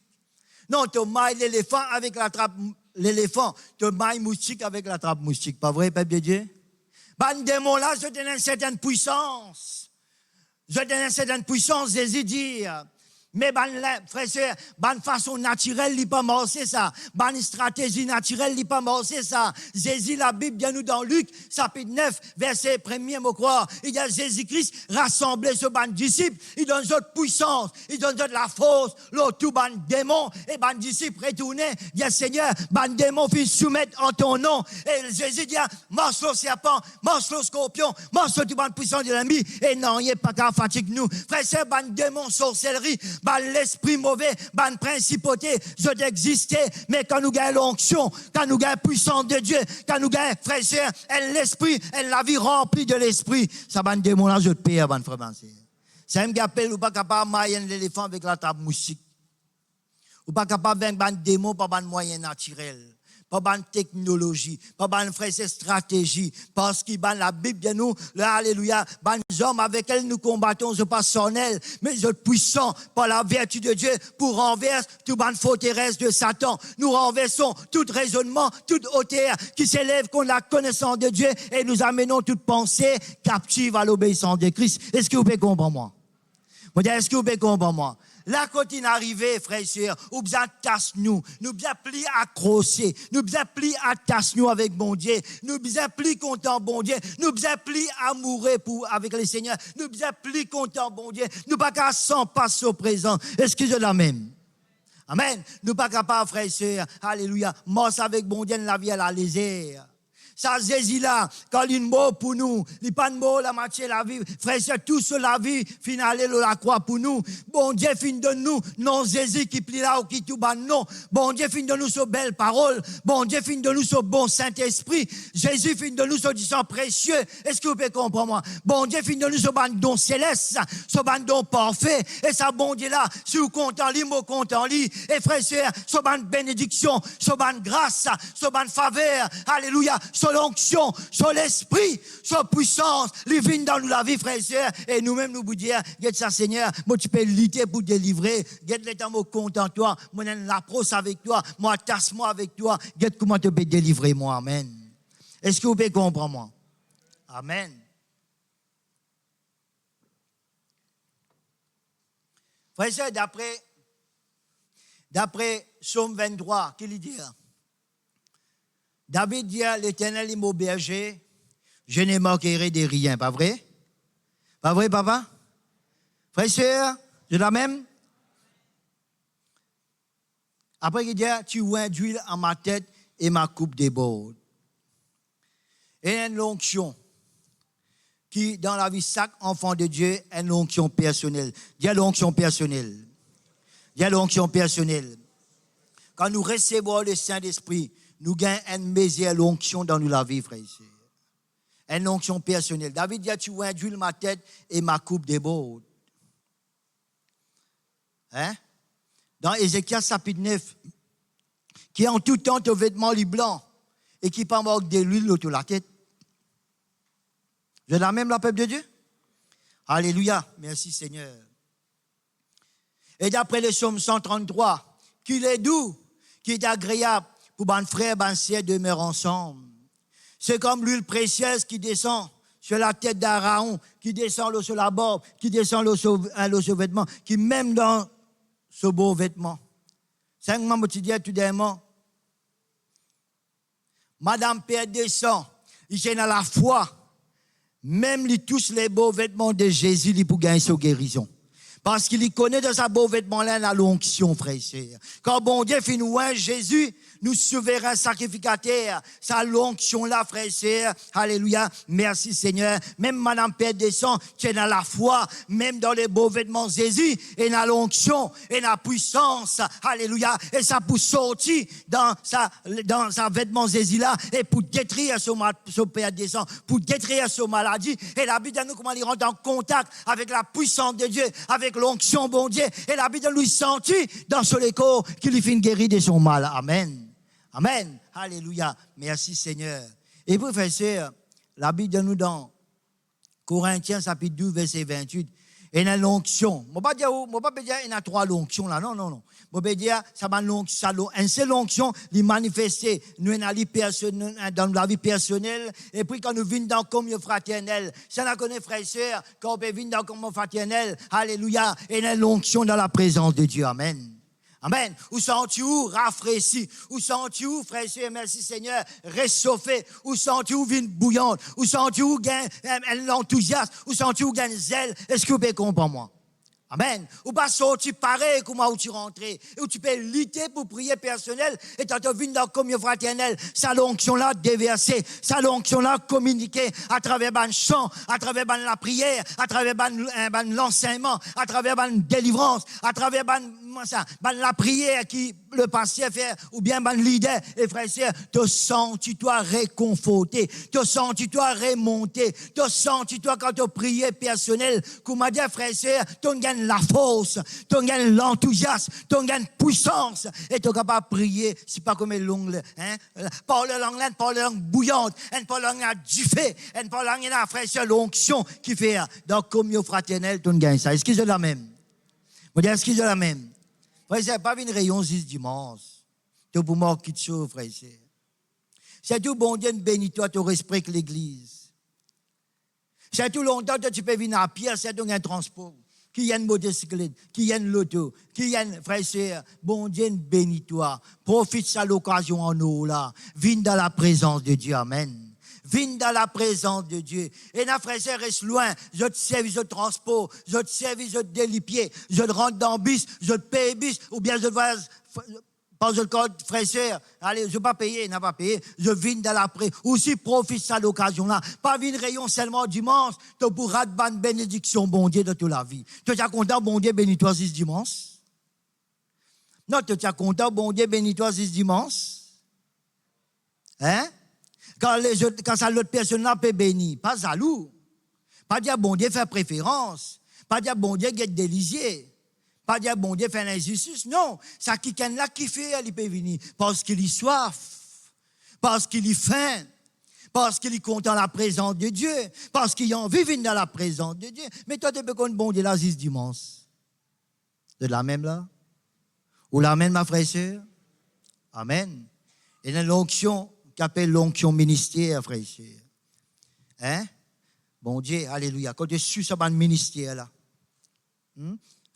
Non, tu mailles l'éléphant avec la trappe l'éléphant. Tu mailles moustique avec la trappe moustique. Pas vrai, peuple de Dieu? Ben, démon là, je donne une certaine puissance. Je donne une certaine puissance, Jésus dit. Mais, frère, c'est, façon naturelle, il n'est pas marché ça. Stratégie naturelle, il n'est pas marché ça. Jésus, la Bible, bien nous dans Luc, chapitre 9, verset 1er, me croire. Il y a Jésus-Christ rassemblé ce ban disciples. Il donne notre puissance. Il donne notre la force. L'autre, tout ban démon. Et ban disciples retourné. Il dit, Seigneur, ban démon, puis soumettre en ton nom. Et Jésus dit, mange le serpent, mange le scorpion, mange tout ban puissance de l'ennemi. Et non, il n'y a pas qu'à fatiguer nous. Frère, c'est ban démon, sorcellerie. L'esprit mauvais, principauté, je d'exister, mais quand nous gagnons l'onction, quand nous gagnons la puissance de Dieu, quand nous gagnons, frère et sœur, l'esprit, la vie remplie de l'esprit, ça va nous démontrer, je te paye, frère et sœur. C'est un gars ou pas capable de mailler l'éléphant avec la table moustique. Ou pas capable de faire un démon par un moyen naturel. Pas de technologie, pas de frère, c'est stratégie. Parce qu'il ban la Bible de nous, là, alléluia, les hommes avec lesquels nous combattons, ce pas son aile, mais ils sont puissants par la vertu de Dieu pour renverser tout ban forteresse de Satan. Nous renversons tout raisonnement, toute hauteur qui s'élève contre la connaissance de Dieu et nous amenons toute pensée captive à l'obéissance de Christ. Est-ce que vous pouvez comprendre moi? Est-ce que vous pouvez comprendre moi? Là, quand il est arrivé, frères et sœurs, nous besoin tasse nous besoin pli accrocher, nous besoin pli attache nous avec bon Dieu, nous besoin pli content bon Dieu, nous besoin pli amoureux avec le Seigneur, nous besoin pli content bon Dieu, nous pas qu'à s'en passer au présent. Est-ce que je la même? Amen. Nous pas capables, frères et sœurs, alléluia, mort avec bon Dieu, la vie à la légère. Ça, Jésus là, quand il est mort pour nous, il n'est pas mort la moitié de la vie. Frère, c'est tout sur la vie, finale la croix pour nous. Bon Dieu, fin de nous, non Jésus qui plie là ou qui tout ban, non. Bon Dieu, fin de nous sur belle parole. Bon Dieu, fin de nous sur bon Saint-Esprit. Jésus, fin de nous sur du sang précieux. Est-ce que vous pouvez comprendre moi? Bon Dieu, fin de nous sur ban don céleste, sur ban don parfait. Et ça, bon Dieu là, si vous comptez en lit, moi compte en lit. Et frère, c'est sur ban bénédiction, sur ban grâce, sur ban faveur. Alléluia. Sur l'onction, sur l'esprit, sur puissance, les vignes dans nous la vie, frères et sœurs, et nous-mêmes nous vous dire, get ça Seigneur, moi tu peux lutter pour délivrer, get l'état moi content toi, moi l'approche avec toi, moi tasse-moi avec toi, get comment tu peux délivrer moi, amen. Est-ce que vous pouvez comprendre moi? Amen. Frères et sœurs, d'après Psaume 23, qu'il dit? David dit, l'Éternel est mon berger, je ne manquerai de rien. Pas vrai? Pas vrai, papa? Frère et sœur, je la même? Après, il dit, tu oins d'huile en ma tête et ma coupe déborde. Et une onction qui, dans la vie, chaque enfant de Dieu, a une onction personnelle. Il y a l'onction personnelle. Il y a l'onction personnelle. Quand nous recevons le Saint-Esprit, nous gagnons une meilleure onction dans la vie, frère et sœurs. Une onction personnelle. David dit, tu vois, d'huile ma tête et ma coupe déborde. Hein? Dans Ézéchiel chapitre 9, qui en tout temps au vêtement les blancs et qui pas manque de l'huile autour de la tête. Je la même la peuple de Dieu? Alléluia. Merci Seigneur. Et d'après le psaume 133, qu'il est doux, qu'il est agréable, pour ban frère, ban sœur demeurent ensemble. C'est comme l'huile précieuse qui descend sur la tête d'Aaron, qui descend sur la barbe, qui descend sur le vêtement, qui même dans ce beau vêtement. 5 mois, je dis tout dernièrement, Madame Père descend, il est dans la foi, même il touche les beaux vêtements de Jésus, il pour gagner sa guérison. Parce qu'il connaît de sa beau vêtement-là la l'onction, frère et sœur. Quand bon Dieu fait nous Jésus, nous souverain sacrificateur, sa l'onction-là, frère et sœur. Alléluia. Merci Seigneur. Même Madame Père descend, qui est dans la foi, même dans les beaux vêtements de Jésus, et dans l'onction, et dans la puissance. Alléluia. Et ça pour sortir dans sa vêtement Jésus-là, et pour détruire son Père descend, pour détruire son maladie. Et la Bible nous comment il rentre en contact avec la puissance de Dieu, avec l'onction, bon Dieu. Et la Bible nous sentit dans son écho qu'il lui fait guérir de son mal. Amen. Amen. Alléluia. Merci Seigneur. Et puis, frères et sœurs, la Bible nous dans Corinthiens chapitre 12, verset 28, Et dans l'onction, je ne vais pas dire qu'il y a 3 l'onction là, non, non, non. Je vais dire, ça va une seule onction, les manifester dans la vie personnelle, et puis quand nous venons dans la communion fraternelle, ça nous connaît frères et sœurs, quand on peut venir dans la communion fraternelle, alléluia, et dans l'onction dans la présence de Dieu, amen. Amen. Où sens-tu rafraîchi? Où sens-tu, frère et sœur, merci Seigneur, réchauffé? Où sens-tu vine bouillante? Où sens-tu l'enthousiasme? Où sens-tu gain zèle? Est-ce que vous pouvez comprendre moi? Amen. Ou pas sortir pareil comment où tu rentré. Où tu peux lutter pour prier personnel et tu as vu dans la communion fraternelle. Ça l'onction là déverser. Ça l'onction là communiquer à travers ban chant, à travers ban la prière, à travers ban l'enseignement, à travers ban délivrance, à travers ban la prière qui le pasteur fait, ou bien ban leader et frère et sœur, te sens-tu toi réconforté, te sens-tu toi remonté, te sens-tu toi quand tu pries personnel, comme m'a dit frère et sœur, tu gagnes la force, tu gagnes l'enthousiasme, tu gagnes puissance, et tu es capable de prier, c'est pas comme l'ongle, hein, parle langue bouillante, parle langue du fait, parle langue à frère et sœur, l'onction qui fait, dans la communion fraternelle, tu gagnes ça. Est-ce que c'est la même? Vous dites, est-ce que c'est la même? Frère, c'est pas une rayon 6 dimanche. Tu pour moi qui te sauve, frère. C'est tout bon Dieu bénis toi, tu respectes l'église. C'est tout longtemps que tu peux venir à pied, c'est donc un transport. Qui y a une motocyclette, qui y a une loto, qui y a une frère, bon Dieu bénis toi. Profite de l'occasion en eau là. Viens dans la présence de Dieu, amen. Viens dans la présence de Dieu. Et na frère, reste loin. Je te servis, je te transport, je te servis, je te délipier, je te rentre dans le bus, je te paye bus, ou bien je te vois, pas le code, frère, allez, je ne vais pas payer, n'a pas payé, je viens dans la présence. Aussi profite de l'occasion là. Pas venir rayon seulement dimanche, tu pourras te bonne bénédiction, bon Dieu, de toute la vie. Tu es content, bon Dieu, bénis-toi 6 dimanche. Non, tu es content, bon Dieu, bénis-toi 6 dimanche. Hein? Quand ça l'autre personne là peut bénir, pas jaloux. Pas dire bon Dieu fait préférence. Pas dire bon Dieu guette délisier. Pas dire bon Dieu fait l'injustice. Non, ça qui est là qui fait, il peut venir. Parce qu'il y soif. Parce qu'il y faim. Parce qu'il est content la présence de Dieu. Parce qu'il a envie de venir dans la présence de Dieu. Mais toi, tu peux connaître bon Dieu là 6 dimanche. C'est la même là? Ou la même, ma frère et sœur? Amen. Et dans l'onction, qu'appelle l'onction ministère, frère et sœur. Hein? Bon Dieu, alléluia. Quand tu es sur ce ministère là,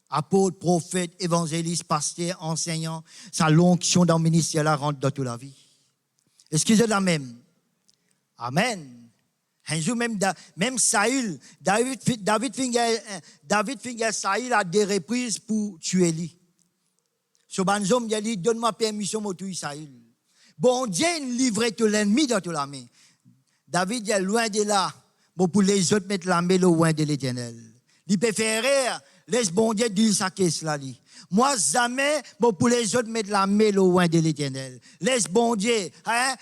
apôtre, prophète, évangéliste, pasteur, enseignant, sa l'onction dans le ministère là rentre dans toute la vie. Est-ce que c'est la même? Amen. Un jour même Saül, David finit Saül à des reprises pour tuer lui. Ce bon homme, il a dit, donne-moi permission pour tuer Saül. Bon Dieu livrait tout l'ennemi dans toute la main. David est loin de là, mais pour les autres mettre la main loin de l'Éternel. Il préférait, laisse bon Dieu dire sa caisse là. Moi, jamais, bon pour les autres mettre la main loin de l'Éternel. Laisse bon Dieu,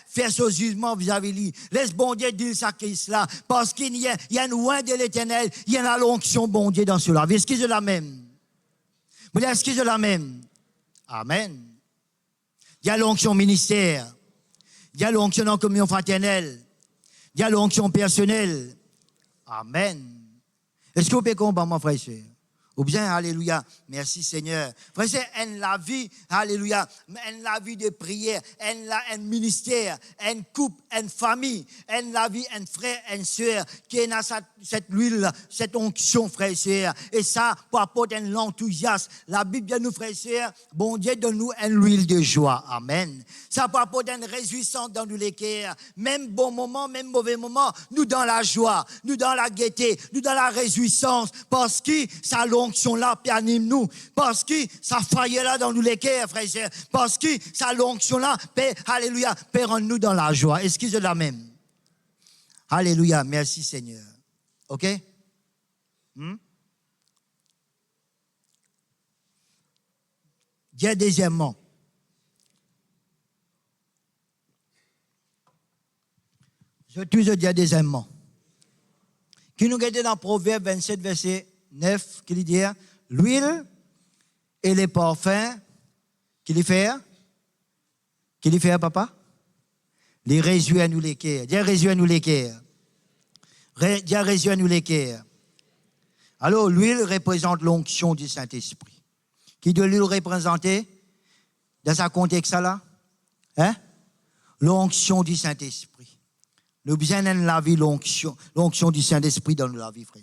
faire ce jugement vis-à-vis de lui. Laisse bon Dieu dire sa caisse là. Parce qu'il y a une loin de l'Éternel, il y a une l'onction bon Dieu dans cela. Est-ce que c'est la même? Est-ce que c'est la même? Amen. Il y a l'onction ministère. Il y a l'onction en communion fraternelle. Il y a l'onction personnelle. Amen. Est-ce que vous pouvez comprendre, mon frère et sœur? Ou bien, alléluia, merci Seigneur. Frère, c'est la vie, alléluia, la vie de prière, un ministère, un couple, une famille, la vie, un frère, une sœur, qui a cette huile, cette onction, frère et sœur. Et ça, pour apporter l'enthousiasme. La Bible dit nous, frère et sœur, bon Dieu donne-nous une huile de joie. Amen. Ça pour apporter une réjouissance dans nous les cœurs. Même bon moment, même mauvais moment, nous dans la joie, nous dans la gaieté, nous dans la réjouissance, parce que ça l'onction là puis anime nous, parce que ça faille là dans nous les cœurs, frères et sœurs, parce que ça l'onction là, alléluia, peut rendre nous dans la joie. Est-ce que c'est la même? Alléluia, merci Seigneur. OK? Dieu deuxièmement. Je dis deuxièmement. Qui nous regarde dans Proverbe 27, verset 9, qui dit l'huile et les parfums, qui les fait? Qui les fait, papa? Les réjouit à nous les cœurs. Dis réjouit à nous les cœurs. Dis réjouit à nous les cœurs. Alors, l'huile représente l'onction du Saint-Esprit. Qui doit l'huile représenter dans ce contexte-là? Hein? L'onction du Saint-Esprit. Nous besoin de la vie, l'onction du Saint-Esprit dans la vie, frère.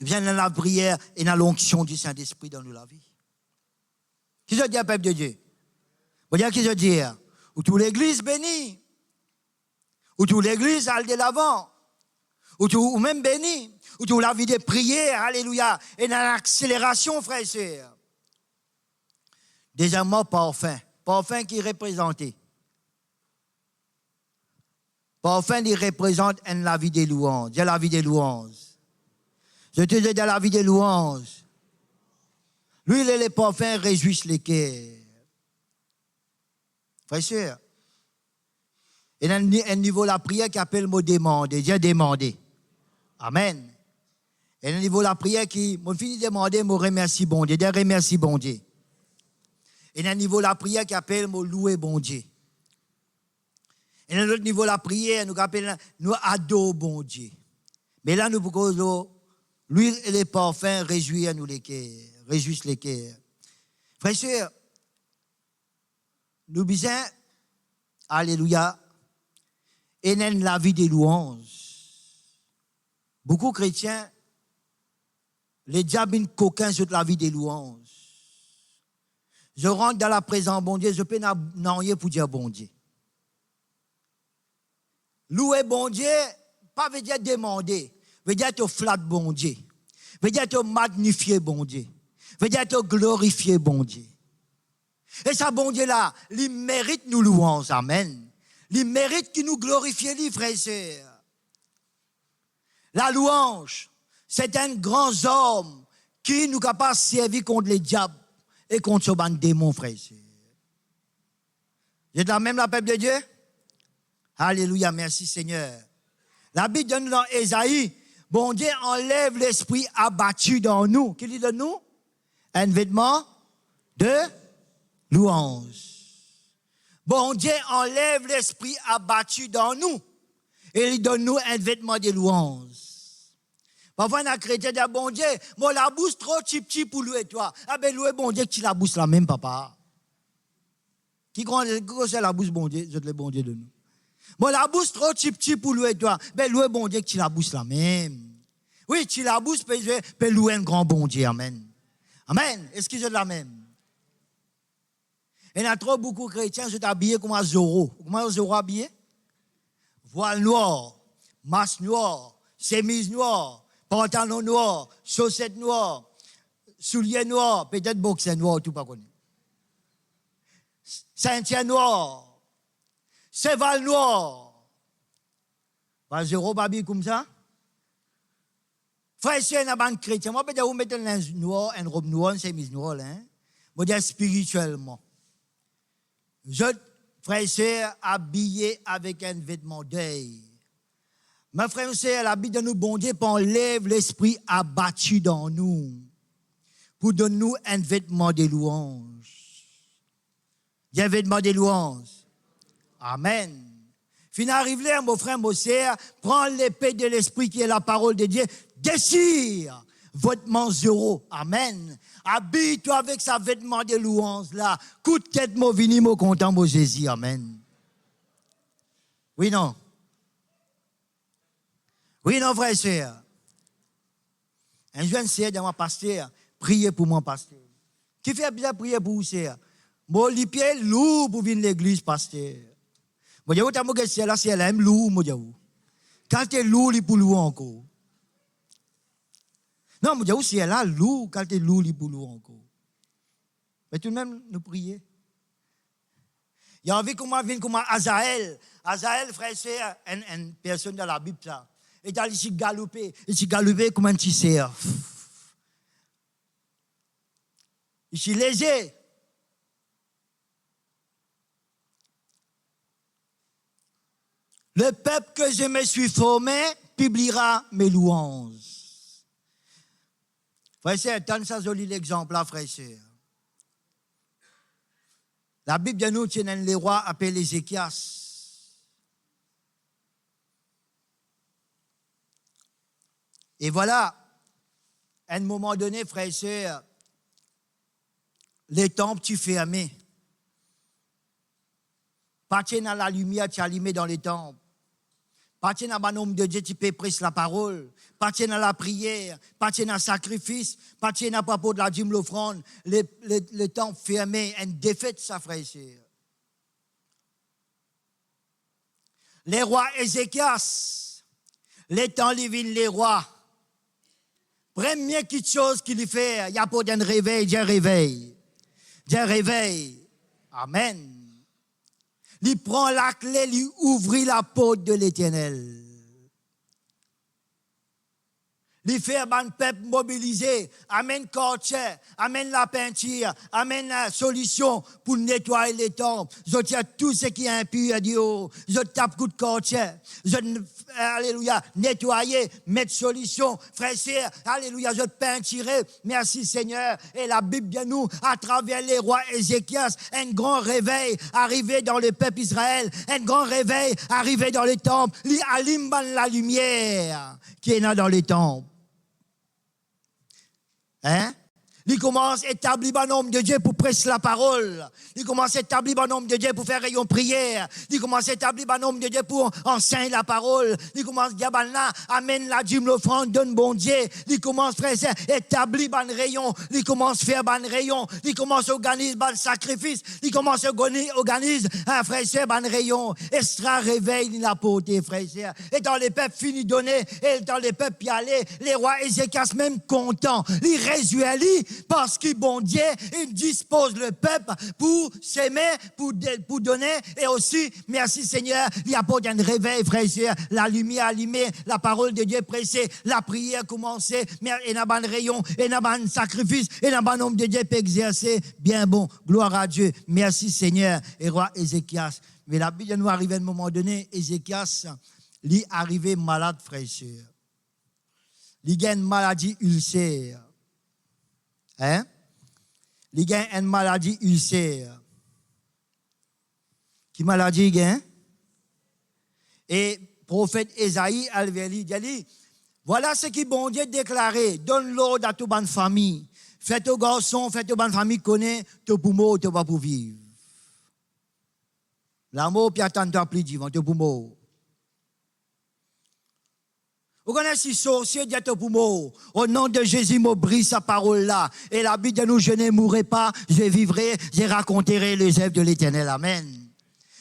Nous besoin de la prière et de l'onction du Saint-Esprit dans la vie. Qui se dit, peuple de Dieu? Vous dire qui se dit? Ou toute l'église bénie, ou toute l'église aller de l'avant, ou même bénie, ou toute la vie de prière, alléluia, et dans l'accélération, frère et sœurs. Deuxièmement, parfum. Parfum qui est représenté. Parfum qui représente la vie des louanges. Dis la vie des louanges. Je te dis dans la vie des louanges. L'huile et les parfums réjouissent les cœurs. Frère et sœur. Et dans un niveau de la prière qui appelle le mot demander. Dis demander. Amen. Et dans un niveau de la prière qui, mon fini de demander, me remercie bon Dieu. Dis remercie bon Dieu. Et dans un niveau de la prière qui appelle le mot louer bon Dieu. Et dans l'autre niveau de la prière, nous appelons, nous adorons bon Dieu. Mais là, nous pouvons l'huile et les parfums réjouissent nous les cœurs. Réjouissent les cœurs. Frères et sœurs, nous besoin, alléluia, et dans la vie des louanges. Beaucoup de chrétiens, les diables coquins sur la vie des louanges. Je rentre dans la présence bon Dieu, je peux n'en rien pour dire bon Dieu. Louer bon Dieu, pas veut dire demander, veut dire te flatter bon Dieu, veut dire te magnifier bon Dieu, veut dire te glorifier bon Dieu. Et ça, bon Dieu là, il mérite nous louanges, amen. Il mérite qu'il nous glorifie, les frères et sœurs. La louange, c'est un grand homme qui nous capable de servir contre les diables et contre ce démon, frères et sœurs. Vous êtes là même la peuple de Dieu? Alléluia, merci Seigneur. La Bible donne dans Ésaïe, bon Dieu enlève l'esprit abattu dans nous. Qu'il dit de nous? Un vêtement de louange. Bon Dieu enlève l'esprit abattu dans nous et il donne nous un vêtement de louange. Parfois, on a chrétien dit, bon Dieu, moi la bouche trop petit pour louer toi. Ah ben louer bon Dieu, tu la bouche la même, papa. Qui connaît la bouche bon Dieu? Je te le bon Dieu de nous. Bon, la bouche trop petit pour louer toi. Ben louer bon Dieu, tu la bouche la même. Oui, tu la bouche, peut louer un grand bon Dieu, amen. Amen. Est-ce que je la même? Il y a trop beaucoup de chrétiens, sont habillés comme un Zorro. Comment un Zorro habillé? Voile noir, masque noir, chemise noire, pantalon noir, chaussettes noires, souliers noirs, peut-être boxer noir, tout pas connu. Ceinture noire, cheval noir. Pas Zorro habillé comme ça? Frère, c'est un chrétien. Moi, peut-être vous mettez un linge noir, une robe noire, une chemise noire, hein? Moi, dire spirituellement. Je, frère et sœur, habillé avec un vêtement d'œil. Mes frères et sœurs, la Bible de nous, bon Dieu, enlève l'esprit abattu dans nous pour donner nous un vêtement de louange. Il y a un vêtement de louange. Amen. Fin arrive là, mon frère, mon sœur, prends l'épée de l'esprit qui est la parole de Dieu, déchire vêtement zéro. Amen. Habille-toi avec sa vêtement de louange là. Coup de tête, mon vini, mon content, mon Jésus. Amen. Oui, non. Oui, non, frère et sœur. Un jeune sœur de mon pasteur, priez pour mon pasteur. Qui fait bien prier pour vous, sœur? Mon pied lourd pour venir à l'église, pasteur. Moi, je vous dis que c'est là, c'est là, même lourd, moi, je vous. Quand tu es lourd, il pour lourd encore. Non, moi, je vous c'est là, lourd, quand tu es lourd, il pour lourd encore. Mais tout de même, nous prions. Il y a envie comme Azaël. Azaël, frère, c'est une personne dans la Bible, ça. Et il s'est galopé comme un petit cerf. Il s'est léger. Le peuple que je me suis formé publiera mes louanges. Frère et sœur, tant ça joli l'exemple là, frère et sœur. La Bible de nous tient les rois appelés Ézéchias. Et voilà, À un moment donné, frères et sœurs, les temples, tu fermais. Pas dans la lumière, tu allumais dans les temples. Pas dans le nom de Dieu, tu peux prêcher la parole. Pas dans la prière. Pas dans le sacrifice. Pas dans propos de la dîme, l'offrande. Les temples fermés, une défaite, ça, frères et sœurs. Les rois Ézéchias, les temps divines, les rois. Première petite chose qu'il fait, il y a pas d'un réveil, Dieu réveille. Dieu réveille. Amen. Il prend la clé, il ouvre la porte de l'Éternel. Il fait un peuple mobilisé, amène quartier, amène la peinture, amène la solution pour nettoyer les temples. Je tiens tout ce qui est impur, Dieu. Je tape coup de quartier. Alléluia, nettoyer, mettre solution. Frère, sœur, alléluia, je peinturer. Merci Seigneur. Et la Bible de nous, à travers les rois Ézéchias, un grand réveil arrivé dans le peuple Israël, un grand réveil arrivé dans les temples. Il allume la lumière qui est là dans les temples. Hein? Il commence à établir un homme de Dieu pour prêcher la parole. Il commence à établir un homme de Dieu pour faire rayon prière. Il commence à établir un homme de Dieu pour enseigner la parole. Il commence à dire, là, amène la dîme, l'offrande, donne bon Dieu. Il commence à établir un rayon. Il commence à faire un rayon. Il commence à organiser un sacrifice. Il commence à organiser un frère et un rayon. Extra réveil, il a porté, frère et et dans les peuples finis donner, et dans les peuples y aller, les rois Ézéchias même contents. Il réjouit parce que bon Dieu, il dispose le peuple pour s'aimer, pour donner, et aussi, merci Seigneur, il apporte un réveil, frère et sœurs, la lumière allumée, la parole de Dieu pressée, la prière commencée, mais il y a un rayon, il y a un sacrifice, il y a un homme de Dieu pour exercer. Bien bon, gloire à Dieu, merci Seigneur, et roi Ézéchias. Mais la Bible nous arrive à un moment donné, Ézéchias, il est arrivé malade, frère et sœurs. Il a une maladie ulcère. Hein? Il a une maladie ulcère. Qui maladie il a? Et prophète Esaïe Alveli dit, voilà ce que bon Dieu déclaré, donne l'ordre à toute bonne famille. Faites aux garçons, faites aux bonnes familles, connaît, tout pour mort, tout pas pour vivre. L'amour, puis attends-toi plus divin, tout pour mort. Vous connaissez ce sorcier dit pour moi, au nom de Jésus, me brise sa parole là. Et la Bible de nous, je ne mourrai pas, je vivrai, je raconterai les œuvres de l'Éternel. Amen.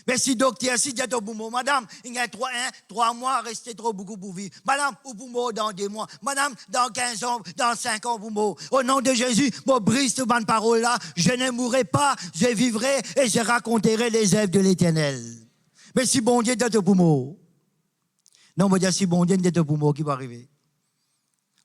Mais si docteur, si dit pour moi, madame, il y a 3 mois, restez trop beaucoup pour vivre. Madame, ou pour moi dans 2 mois. Madame, dans 15 ans, dans 5 ans pour moi. Au nom de Jésus, me brise cette bonne parole là. Je ne mourrai pas, je vivrai et je raconterai les œuvres de l'Éternel. Mais si bon Dieu dit pour moi. Non, mais si bon Dieu n'est pour moi qui va arriver.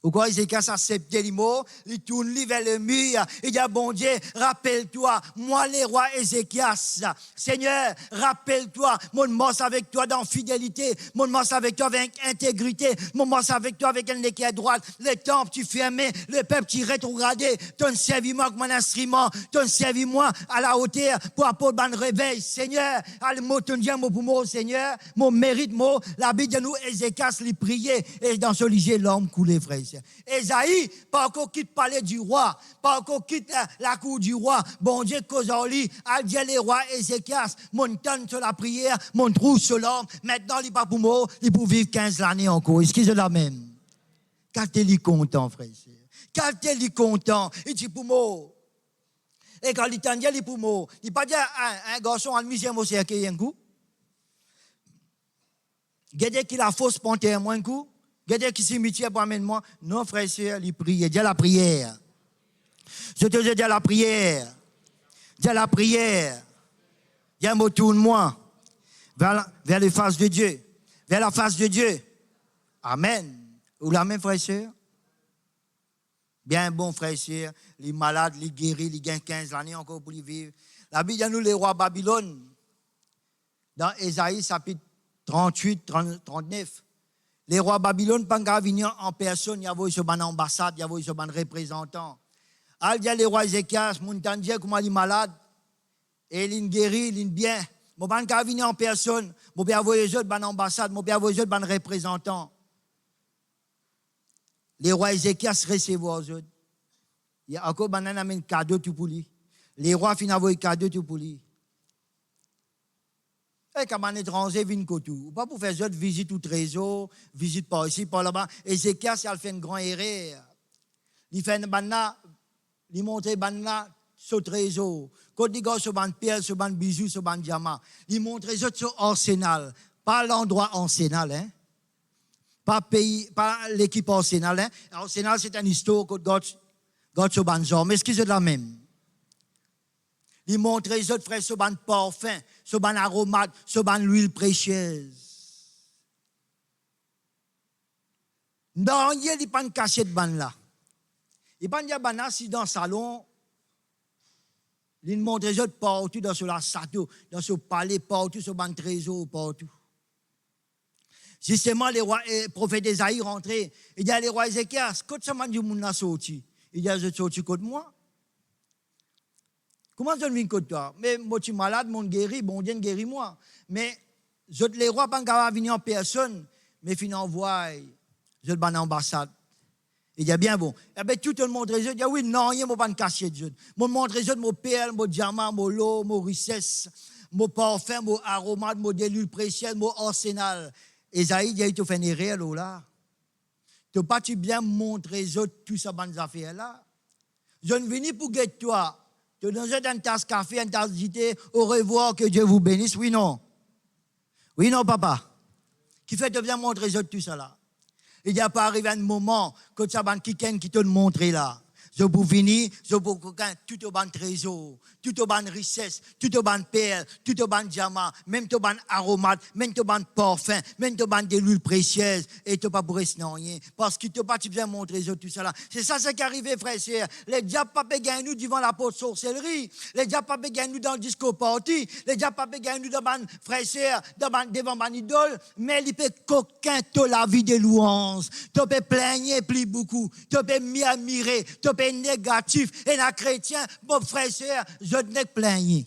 Ou quoi, Ézéchias accepte les mots, il tourne vers le mur, il dit, bon Dieu, rappelle-toi, moi les rois Ézéchias, Seigneur, rappelle-toi, mon mort avec toi dans fidélité, mon mort avec toi avec intégrité, mon mort avec toi avec un équerre droite, les temples tu fermais, le peuple tu rétrogradé, ton servi-moi comme mon instrument, ton servi-moi à la hauteur pour apporter un réveil, Seigneur, à le mot ton Dieu, mon pour moi, Seigneur, mon mérite, mon, la Bible de nous, Ézéchias, lui prier, et dans ce lieu, l'homme coulé, frère. Esaïe, pas encore quitte parler du roi, pas encore quitte la cour du roi. Bon Dieu, cause en lui, a dit les rois Ézéchias, mon temps sur la prière, mon trou sur l'homme. Maintenant, il n'est pas pour moi, il peut vivre 15 années encore. Excusez-la même. Quand il est content, frère. Quand il est content, il dit pour moi. Et quand il t'en dit, il est pour moi. Il n'est pas dit un garçon en misère, moi, c'est un coup. Regardez qu'il a fausse panthère, moi, un coup. Regardez qui cimetière pour amener moi. Non, frère et sœur, il prie. Dis la prière. Je te dis la prière. Dis la prière. Dis un mot, tourne-moi vers la face de Dieu. Vers la face de Dieu. Amen. Ou la même, frère et sœur? Bien bon, frère et sœur. Les malades, les guéris, les gagnent 15 années encore pour les vivre. La Bible nous, les rois Babylone. Dans Ésaïe, chapitre 38, 39. Les rois Babylone, pas venir en personne, il y avait sur une ambassade, il y avait sur un représentant. Il y a les rois Ézéchias, mon Dieu, comment il est malade, et il est guéri, il est bien. Je ne peux pas venir en personne, je peux envoyer sur une ambassade, je peux envoyer sur un représentant. Les rois Ézéchias recevoir eux. Il y a encore un cadeau tout pour lui. Les rois finissent avec un cadeau tout pour lui. Et quand un étranger vient tout, pas pour faire une visite au trésor, visite par ici, par là-bas. Ézéchias, il fait une grande erreur. Il fait une banana, il montre banana sur le trésor. Quand il dit sur une pierre, sur un bijou, sur un diamant, il montre les autres sur Arsenal. Pas l'endroit Arsenal, hein. Pas pays, pas l'équipe Arsenal, hein. Arsenal, c'est une histoire que God sur un genre. Mais est-ce que c'est la même? Il montre les autres frères sur un parfum, sur un aromate, sur une huile précieuse. Non, il n'y a pas de cachette là. Il n'y a pas de banane si dans le salon, il montre les autres partout, dans ce château, dans ce palais, partout, sur un trésor, partout. Justement, les rois, prophètes d'Ésaïe rentraient. Il y a les rois Ézéchias, quand ça m'a dit, mon a sorti. Il y a des sorti contre moi. Comment je viens contre toi? Mais moi, je suis malade, mon guéri, bon Dieu guérit moi. Mais les rois, pas encore venir en personne, mais finalement, envoie, je vais à l'ambassade. Il y a bien bon. Eh bien, tout le monde montre les autres. Il y a oui, non, il n'y a pas de cachet de autres. Moi, montre les autres, mon perle, mon diamant, mon lot, mon richesse, mon parfum, mon aromate, mon délule précieuse, mon arsenal. Esaïe, il y a eu tout fait une erreur là. Tu n'as pas bien montré les autres, tout ça, bonnes affaires là. Je ne viens pour guetter toi. Tu dans une tasse café, une tasse d'ité, au revoir, que Dieu vous bénisse. Oui, non. Oui, non, papa. Qui fait de bien montrer les autres tout ça là. Il n'y a pas arrivé un moment que ça va quelqu'un qui te le montre là. Je peux venir, je peux tout au ban trésor, tout au ban richesse, tout au ban perle, tout au ban diamant, même tout au ban aromate, même tout au ban parfum, même tout au ban de l'huile précieuse, et tu pas pour rester rien. Parce que tu pas bien montrer les autres tout ça là. C'est ça, c'est qui arrivé, frère et sœur. Les diables pas gagner nous devant la porte sorcellerie. Les diables pas gagner nous dans le disco party. Les diables pas gagner nous devant frère et sœur, devant ban idole. Mais il peut qu'aucun de la vie de louange. Tu peux plaigner plus beaucoup. Tu peux m'admirer. Tu peux négatif. Et la chrétien, mon frère et sœur, je n'ai plaigné.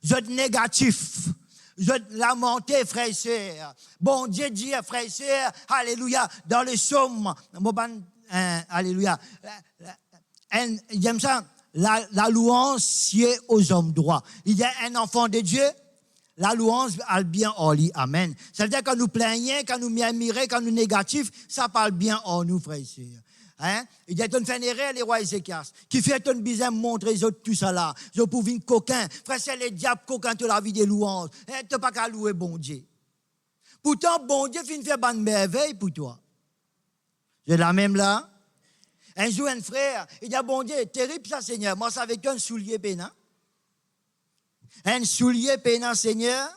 Je négatif. Je lamentais, frère et sœur. Bon Dieu dit, frère et sœur, alléluia, dans le psaume, alléluia. J'aime ça, la louange sied aux hommes droits. Il y a un enfant de Dieu, la louange parle bien en lui. Amen. Ça veut dire que quand nous plaignons, quand nous m'admirons, quand nous négatifs, ça parle bien en nous, frère et sœur. Hein? Il y a une erreur, les rois Ézéchias, qui fait une bizarre montrer les autres tout ça là. Je peux une coquin. Frère, c'est les diables coquins de la vie des louanges. Tu n'as pas qu'à louer bon Dieu. Pourtant, bon Dieu finit faire bonne merveille pour toi. J'ai la même là. Un jour, un frère, il dit, bon Dieu, terrible ça, Seigneur. Moi, ça avec un soulier pénant. Un soulier pénant, Seigneur.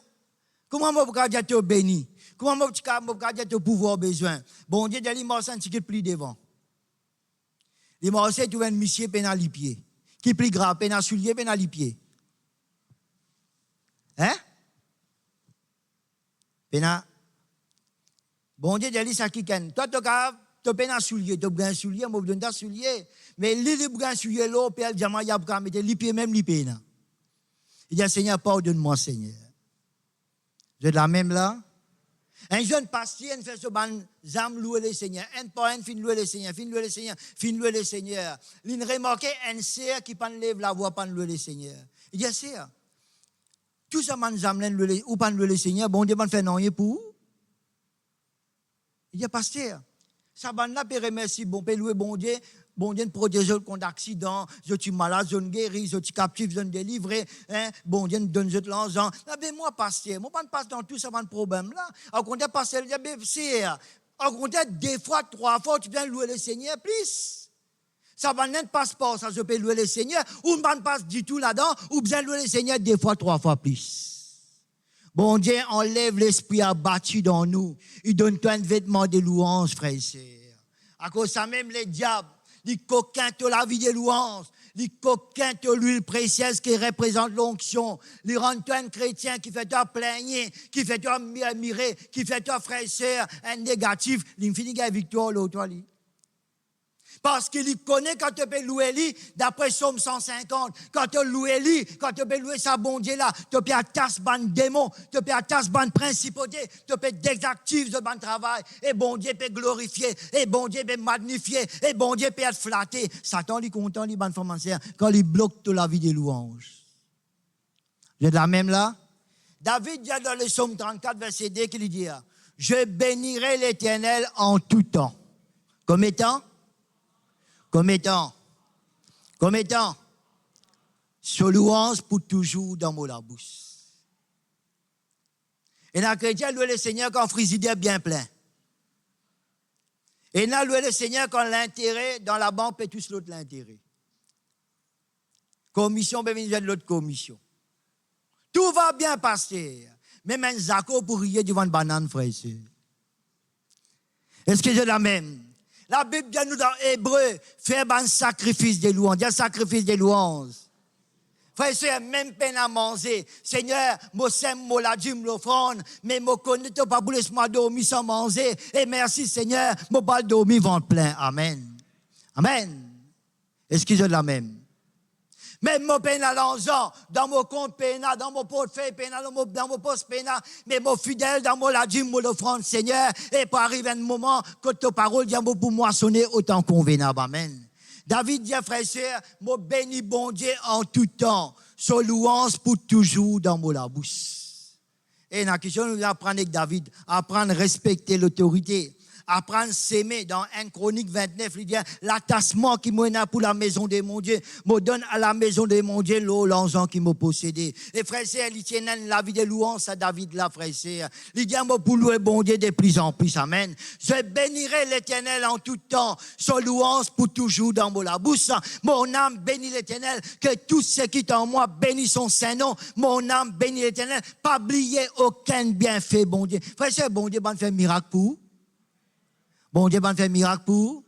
Comment moi, je peux te béni? Comment moi, je peux te pouvoir besoin? Bon Dieu, il m'a senti qu'il plie devant. Il m'a aussi trouvé un monsieur pénal les pieds. Qui est plus grave, pénal soulier, pénal les pieds. Hein? Pénal. Bon Dieu, il dit ça qui ken. Toi, tu pénal soulier, tu as un soulier, moi, je donne un soulier. Mais lui, il a un soulier là, puis il dit, il a pas mettre les pieds, même les pénal. Il dit, Seigneur, pardonne-moi, Seigneur. Vous êtes la même là? Un jeune pasteur, il fait ce ban, zam louer le Seigneur. Un par un, fin louer le Seigneur, fin louer le Seigneur, fin louer le Seigneur. Il remarque un sœur qui ne lève la voix, pas louer le Seigneur. Il dit, sœur, tout ça, man, zam louer ou pas louer le Seigneur, bon Dieu, man, fait non, pour vous. Il dit, pasteur, ça ban là, peut remercier, bon, peut louer bon Dieu de protéger contre accident, je suis malade, je suis guéri, je suis captif, je suis délivré, hein? Bon Dieu donne de l'argent. Mais moi, pasteur, moi, je passe dans tout ça, pas de problème là. Au contraire, pasteur, c'est, au contraire, 2 fois, 3 fois, tu viens louer le Seigneur, plus. Ça va pas passeport, ça, je peux louer le Seigneur, ou ne passe du tout là-dedans, ou bien louer le Seigneur 2 fois, 3 fois plus. Bon Dieu enlève l'esprit abattu dans nous. Il donne toi un vêtement de louange, frère et sœur. À cause de ça, même les diables, les coquins de la vie des louanges, les coquins de l'huile précieuse qui représente l'onction, les rendent un chrétien qui fait toi plaigner, qui fait toi admirer, qui fait toi frère et sœur, un négatif, il finit avec victoire l'autre. Parce qu'il connaît quand tu peux louer lui, d'après Somme 150. Quand tu loues lui, quand tu peux louer sa bon Dieu là, tu peux attacher ban démon, tu peux attacher ban principauté, tu peux désactiver ce ban travail. Et bon Dieu peut glorifier, et bon Dieu peut magnifier, et bon Dieu peut être flatté. Satan, il est content, il ban formateur, quand il bloque toute la vie des louanges. J'ai de la même là? David dit dans le Somme 34, verset 2, qu'il dit, je bénirai l'Éternel en tout temps. Comme étant? Comme étant, ce louange pour toujours dans mon bouche. Et la chrétien louer le Seigneur quand le frigidaire bien plein. Et n'a loué le Seigneur quand l'intérêt dans la banque et tous l'autre l'intérêt. Commission, ben venir de l'autre commission. Tout va bien passer. Même un Zako pour rier devant une banane, frère et sœur. Est-ce que j'ai la même? La Bible dit nous dans Hébreu, faire un sacrifice de louange. Un sacrifice de louange. Frère et sœur, même peine à manger. Seigneur, moi sème, moi la dîme, l'offrande, mais moi connais pas pour laisser-moi dormir sans manger. Et merci Seigneur, moi pas dormir ventre plein. Amen. Amen. Est-ce que j'ai la même? Même mon peine à l'argent, dans mon compte pénal, dans mon portefeuille pénal, dans mon poste pénal, mais mon fidèle, dans mon la dîme, mon offrande, Seigneur, et pour arriver un moment que ta parole dit pour moissonner autant convenable. Amen. David dit, frère et sœur, mon béni bon Dieu en tout temps, son louange pour toujours dans mon bouche. Et la question, nous apprendre avec David, apprendre à respecter l'autorité. Apprendre à s'aimer. Dans 1 Chronique 29, il dit, l'attachement qui m'a pour la maison de mon Dieu, me donne à la maison de mon Dieu l'argent qui m'a possédé. Et frère et sœur, il tient la vie de louange à David là, frère et sœur. Il dit, moi pour louer bon Dieu de plus en plus. Amen. Je bénirai l'Éternel en tout temps. Son louange pour toujours dans mon bouche. Mon âme bénit l'Éternel. Que tout ce qui est en moi bénit son Saint-Nom. Mon âme bénit l'Éternel. Pas oublier aucun bienfait, bon Dieu. Frère et sœur, bon Dieu va faire un miracle pour. Bon Dieu va faire miracle pour.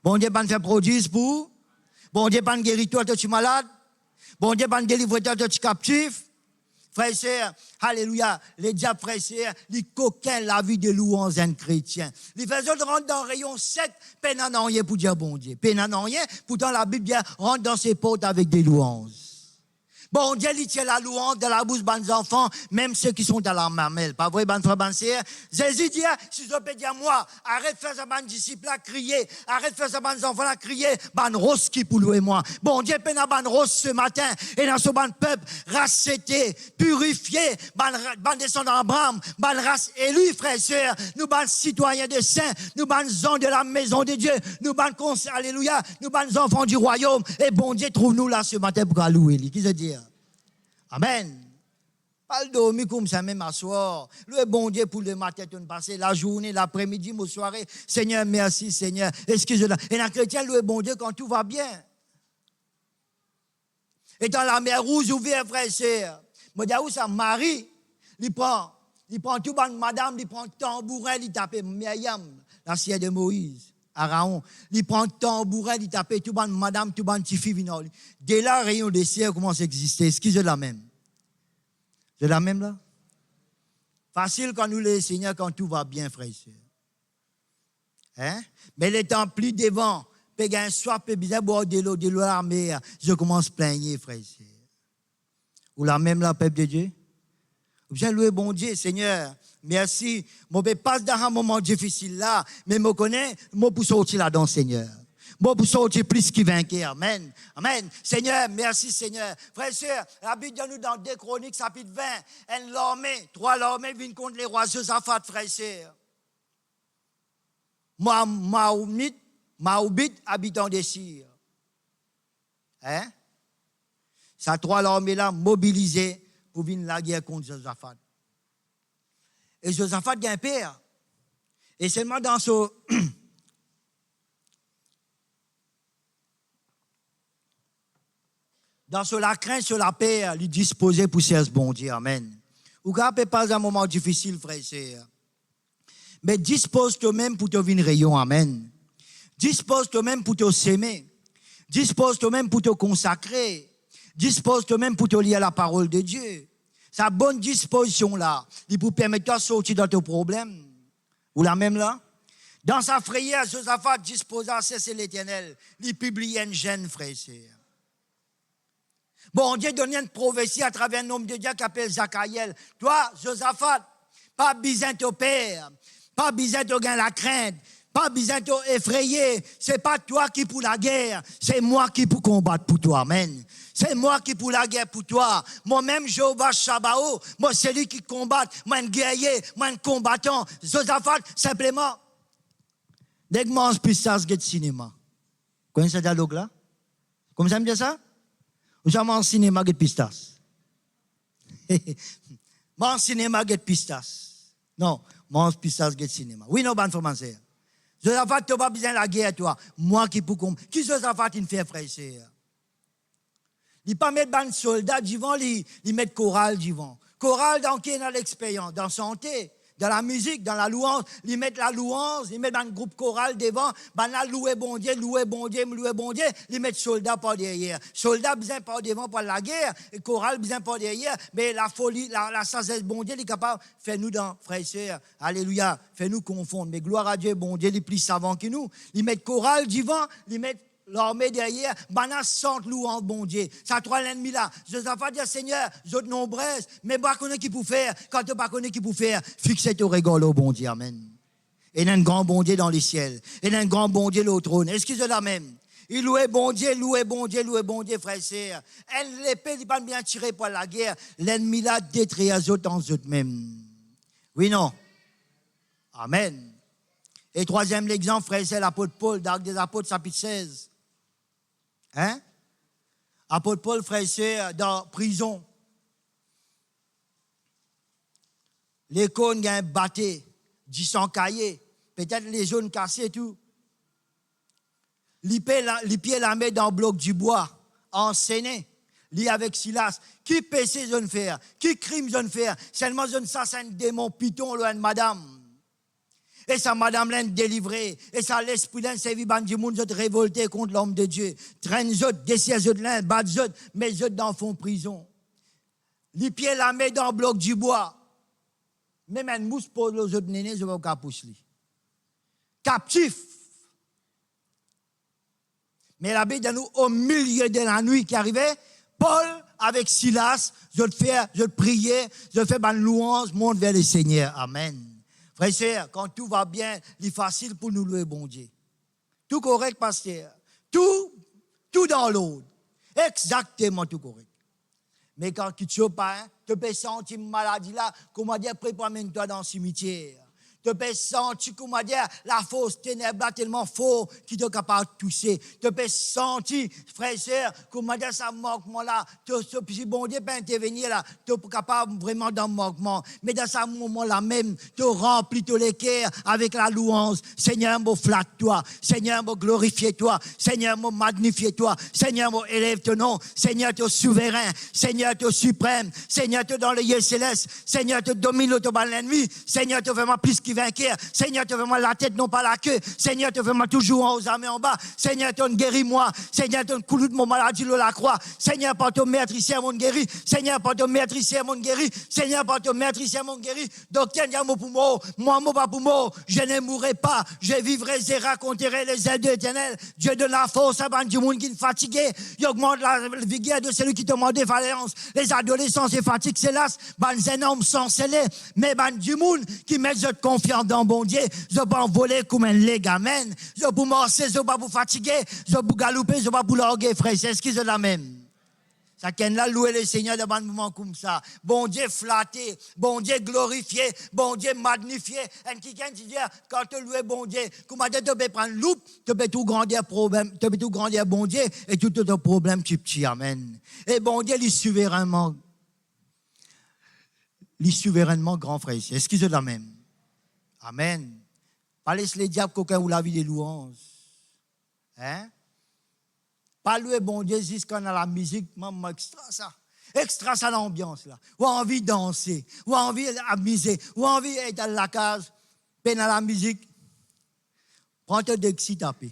Bon Dieu va faire produire pour. Bon Dieu va guérir toi, tu es malade. Bon Dieu va délivrer toi, tu es captif. Frère et sœur, alléluia. Les diables, frère et sœur, ils coquins la vie de louange d'un chrétien. Les faisons de rentrer dans le rayon 7, peine à rien pour dire bon Dieu. Peine à rien, pourtant la Bible dit rentre dans ses portes avec des louanges. Bon Dieu, il tient la louange dans la bouche des enfants, même ceux qui sont dans la mamelle. Pas vrai, ban frère, ban sœur? Jésus dit, si je peux dire moi, arrête de faire ça, ban disciples à crier, arrête de faire ça, ban enfants à crier, ban rose qui pour louer moi. Bon Dieu, peine à ban rose ce matin, et dans ce ban peuple, racheté, purifié, ban descendant Abraham, ban race élu, frère et sœur, nous ban citoyens de saints, nous ban gens de la maison de Dieu, nous ban alléluia, nous ban enfants du royaume, et bon Dieu, trouve-nous là ce matin pour louer lui. Qui se dit? Amen. Pas le dormir comme ça même à soir. Le bon Dieu pour le matin, passer la journée, l'après-midi, la soirée. Seigneur, merci Seigneur. Excusez-moi. Et la chrétienne, le bon Dieu quand tout va bien. Et dans la mer rouge ouverte, frère et sœur. Moi, où ça, Marie, il prend tout ban madame, il prend le tambourin, il tape Myriam, la sœur de Moïse. Araon, il prend le tambourin, il tape tout ban madame, tout ban petit fille. Dès là, rayon de ciel commence à exister. Excusez la même. C'est la même là? Facile quand nous les Seigneur, quand tout va bien, frère et sœur. Hein? Mais les temps plus devant, péga un soir, péga boire de l'eau à la mer, je commence à plaigner, frère et sœur. Ou la même là, peuple de Dieu? J'ai loué bon Dieu, Seigneur. Merci. Moi, je passe dans un moment difficile là, mais je connais, moi, pour sortir là-dedans, Seigneur. Moi, pour sortir plus qu'il vainqueur. Amen. Amen. Seigneur, merci, Seigneur. Frère et sœurs, la Bible dit nous dans 2 Chroniques, chapitre 20, trois l'armée viennent contre les rois Josaphat, frère et sœurs. Maoubit, habitant des Syrs. Hein? Ça, trois l'armée là, mobilisés pour venir la guerre contre Josaphat. Et Josaphat a un père. Et seulement dans ce... dans la crainte, sur la paix, il disposait pour servir bon Dieu. Amen. Ou quand peut pas un moment difficile, frère et sœur. Mais dispose toi-même pour te venir rayon. Amen. Dispose toi-même pour te s'aimer. Dispose toi-même pour te consacrer. Dispose toi-même pour te lier à la parole de Dieu. Sa bonne disposition là, il vous permet de sortir dans tes problèmes. Ou la même là? Dans sa frayeur, Josaphat disposa à cesser l'Éternel. Il publiait une gêne, frère et sœur. Bon, Dieu donne une prophétie à travers un homme de Dieu qui s'appelle Zachaïel. Toi, Josaphat, pas besoin de ton père, pas besoin de gagner la crainte, pas besoin de t'effrayer. C'est pas toi qui pour la guerre, c'est moi qui pour combattre pour toi. Amen. C'est moi qui pour la guerre pour toi. Moi-même, Jéhovah Shabao, moi, c'est lui qui combat, moi, un guerrier, moi, un combattant. Josaphat, simplement, dès que moi, je puisse ça, je cinéma. Vous connaissez ce dialogue-là? Comme ça me dit ça? Ou en cinéma, get pistas. Mon cinéma, get pistas. Non, mon pistas, get cinéma. Oui, non, bonne formation. Josaphat, tu n'as pas besoin de la guerre, toi. Moi qui pour comprendre. Qui Josaphat, il fait, frère et sœur? Il ne pas mettre des soldats, il met choral, choral, dans qui dans l'expérience, dans la santé, dans la musique, dans la louange, ils mettent la louange, ils mettent un groupe choral devant, là, louer bon Dieu, ils mettent soldats par derrière. Soldats besoin par devant pour la guerre, et choral besoin par derrière, mais la folie, la sagesse bon Dieu, il est capable, fais-nous dans, frères et sœurs, alléluia, fais-nous confondre, mais gloire à Dieu, bon Dieu, il est plus savant que nous. Ils mettent choral devant, ils mettent l'armée derrière, bana sente louange bon Dieu. Ça trois l'ennemi là. Josaphat dit Seigneur, j'autre nombreuses, mais pas connaît qui pour faire. Quand tu pas connaît qui pour faire, fixez ton rigolo bon Dieu, amen. Et il y a un grand bon Dieu dans les ciels. Et il y a un grand bon Dieu au trône. Excusez la même. Il louait bon Dieu, frère et sœur. L'épée n'est pas bien tirée pour la guerre. L'ennemi là détruit les autres en eux mêmes. Oui, non. Amen. Et troisième l'exemple, frère et sœur, l'apôtre Paul, dans des apôtres, chapitre 16. Hein? Apôtre Paul, frère et sœur, dans prison. Les cônes ont batté, 10 cahiers, peut-être les jaunes cassés et tout. Les pieds la met dans le bloc du bois, enseigné, lié avec Silas. Qui péché jeune faire? Qui crime jeune faire? Seulement jeune ça, c'est un démon python, loin de madame. Et ça, madame l'a délivré. Et ça, l'esprit l'a servi, bandi moun, zot révolté contre l'homme de Dieu. Traîne zot, dessert zot l'a, bat zot, mais zot dans fond prison. Les pieds la met dans le bloc du bois. Même un mousse pour les autres nénés, je vais pas pousser. Captif. Mais la bête nous, au milieu de la nuit qui arrivait, Paul, avec Silas, je priais, je fais ma louange, monte vers le Seigneur. Amen. Frère et sœur, quand tout va bien, il est facile pour nous louer bon Dieu. Tout correct, pasteur. Tout dans l'ordre. Exactement tout correct. Mais quand tu ne sais pas, tu peux sentir une maladie là, comment dire, prépare-toi dans le cimetière. Tu peux sentir, comment dire, la fausse ténèbre là, tellement fort qu'il est capable de tousser. Tu peux sentir, frère et sœur, comment dire, ça manquement là. Si bon Dieu peut intervenir là, tu es capable vraiment d'un manquement. Mais dans ce moment là même, tu remplis tous les cœurs avec la louange. Seigneur, me flatte-toi. Seigneur, me glorifie-toi. Seigneur, me magnifie-toi. Seigneur, me élève ton nom. Seigneur, tu es souverain. Seigneur, tu es suprême. Seigneur, tu es dans le lieu céleste. Seigneur, tu domines l'ennemi. Seigneur, tu es vraiment plus qui vainqueur. Seigneur, tu veux moi la tête, non pas la queue. Seigneur, tu veux moi toujours en haut, jamais en bas. Seigneur, tu guéris-moi. Seigneur, tu coulou de mon maladie, le la croix. Seigneur, par ton maîtrise, mon guéri. Seigneur, par ton maîtrise, mon guéri. Seigneur, par ton maîtrise, mon guéri. Donc, tiens, mot pour moi. Moi, mot pas pour moi. Je ne mourrai pas. Je vivrai et raconterai les aides éternelles. Dieu donne la force à du monde qui est fatigué. Il augmente la vigueur de celui qui demande défaillance. Les adolescents se fatiguent, c'est là. Un homme sans scellé. Mais du monde qui met de confiance dans bon Dieu, je ne peux pas voler comme un légamen, je ne peux pas marcher, je ne peux pas vous fatiguer, je ne peux pas galouper, je ne peux pas vous larguer, frère, c'est ce qui est la même. Ça qu'elle là louer le Seigneur dans un moment comme ça. Bon Dieu flatté, bon Dieu glorifié, bon Dieu magnifié. Et qui vient dire, quand tu loues bon Dieu, comment tu peux prendre loupe, tu peux tout grandir problème, tu peux tout grandir bon Dieu, et tout autre problème, tu petit, amen. Et bon Dieu, il est souverainement grand frère, c'est ce qui est la même. Amen. Pas laisser les diables qu'aucun ou la vie des louanges. Hein? Pas louer bon Dieu jusqu'à la musique, maman, extra ça l'ambiance là. Ou envie de danser, ou envie d'amuser, ou envie d'être dans la case, peine à la musique. Prends-toi de taper.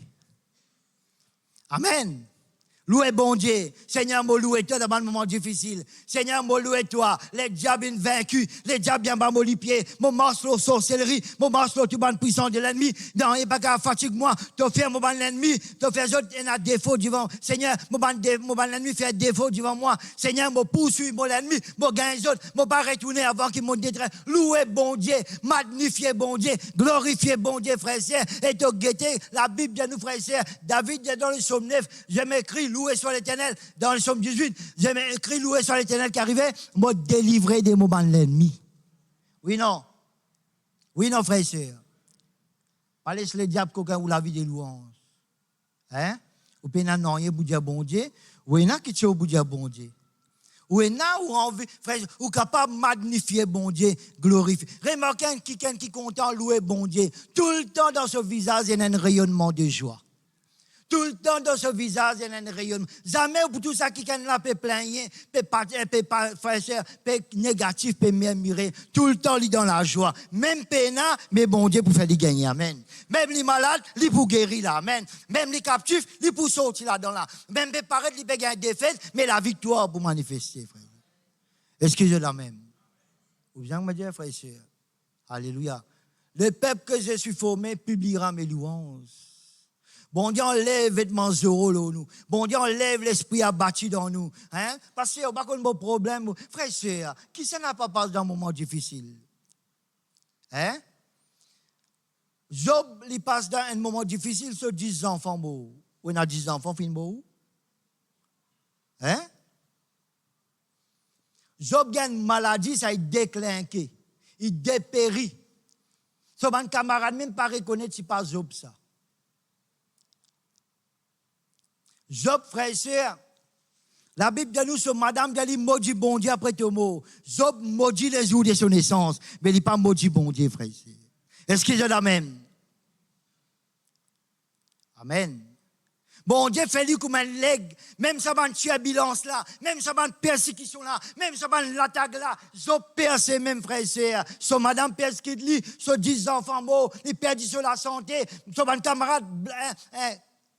Amen. Louez bon Dieu. Seigneur, moi louez toi dans un moment difficile. Seigneur, moi louez toi. Les diables vaincus. Les diables bien bas mon pied. Mon marche l'eau sorcellerie. Mon marche l'eau tout ban puissant de l'ennemi. Non, il pas qu'à fatigue moi. T'as fait mon ban l'ennemi. T'as fait autres un défaut devant. Seigneur, mon ban l'ennemi fait défaut devant moi. Seigneur, moi poursuis mon ennemi. Moi gagne autres. Moi pas retourner avant qu'il me détruise. Louez bon Dieu. Magnifiez bon Dieu. Glorifiez bon Dieu, frères et sœurs. Et t'as guetté la Bible de nous, frères et sœurs. David dans le psaume 9. Je m'écris loué soit l'Éternel. Dans le psaume 18, j'ai écrit loué soit l'Éternel qui arrivait, m'a délivré des moments de l'ennemi. Oui, non. Oui, non, frère et sœur. Pas laisser les diables coquins ou la vie des louanges. Hein? Ou bien non, il y a pour dire bon Dieu. Ou il y a qui tient pour dire bon Dieu. Ou il y a ou envie, frère, ou capable de magnifier bon Dieu, glorifier. Remarquez qui content louer bon Dieu. Tout le temps dans ce visage, il y a un rayonnement de joie. Tout le temps dans ce visage, il y a un rayonnement. Jamais pour tout ça qui peut plaigner, peut négatif, peut murmurer. Tout le temps, il est dans la joie. Même pénal, mais bon Dieu pour faire les gagner. Amen. Même les malades, il pour guérir là. Amen. Même les captifs, il pour sortir là dans là. Même peut paraître, il peut gagner des défaite, mais la victoire pour manifester, frère. Est-ce que je la même? Vous bien me dire, frère et sœur? Alléluia. Le peuple que je suis formé publiera mes louanges. Bon Dieu, enlève les vêtements zéro nous. Bon Dieu, enlève l'esprit abattu dans nous. Hein? Parce qu'il n'y a pas de problème. Frère et sœur, qui ça n'a pas passé dans un moment difficile? Hein? Job, il passe dans un moment difficile sur 10 enfants. Ou il a 10 enfants, fin beau. Hein? Job a une maladie, ça il déclinqué. Il dépérit. Son camarade même pas reconnaître si pas Job ça. Job, frère et sœur, la Bible dit nous, sur madame, dit maudit bon Dieu après ton mot. Job maudit les jours de son naissance, mais il n'est pas maudit bon Dieu, frère et sœur. Est-ce que je l'amen? Amen. Bon Dieu fait lui comme un leg, même ça va tuer bilance là, même ça va persécution là, même ça va l'attaque là. Job perce même, frère et sœur. Son madame persécute lui, son 10 enfants morts, il perd sur la santé, son camarade,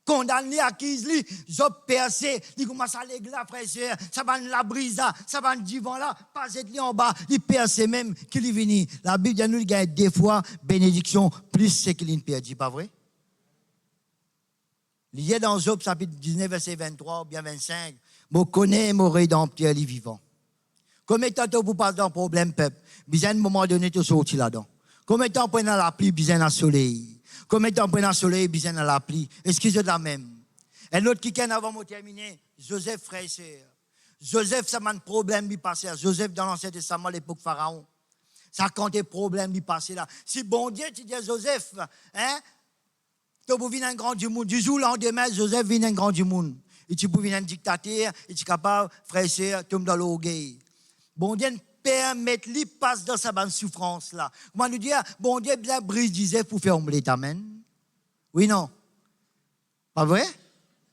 condamné à Kisli, Job percé, il commence à l'aigle là, frère et sœur, ça va la brise là, ça va le divan là, pas être en bas, il percé même qu'il est venu. La Bible dit nous, il gagne des fois bénédiction plus ce qu'il a perdu, pas vrai? Il y a dans Job chapitre 19, verset 23 ou bien 25, je connais mon rédempteur, il est vivant. Combien de temps vous passez dans un problème, peuple? Bien à un moment donné, tu sortis là-dedans. Combien de temps vous prenez la pluie, bien dans le soleil? Combien de temps prenez le soleil, bien dans la pluie? Excusez de la même. Et l'autre qui vient avant de terminer, Joseph, frère et sœur. Joseph, ça m'a un problème qui passait. Joseph, dans l'Ancien Testament, à l'époque Pharaon. Ça compte des problèmes qui passaient là. Si bon Dieu, tu dis à Joseph, hein, tu peux venir un grand du monde. Du jour au lendemain, Joseph vient un grand du monde. Et tu peux venir un dictateur, et tu es capable, frère et sœur, tomber dans l'eau. Bon Dieu, permettre lui passe dans sa bonne souffrance là. Comment nous dire, bon Dieu bien brise disait pour faire omelette, amen. Oui, non. Pas vrai?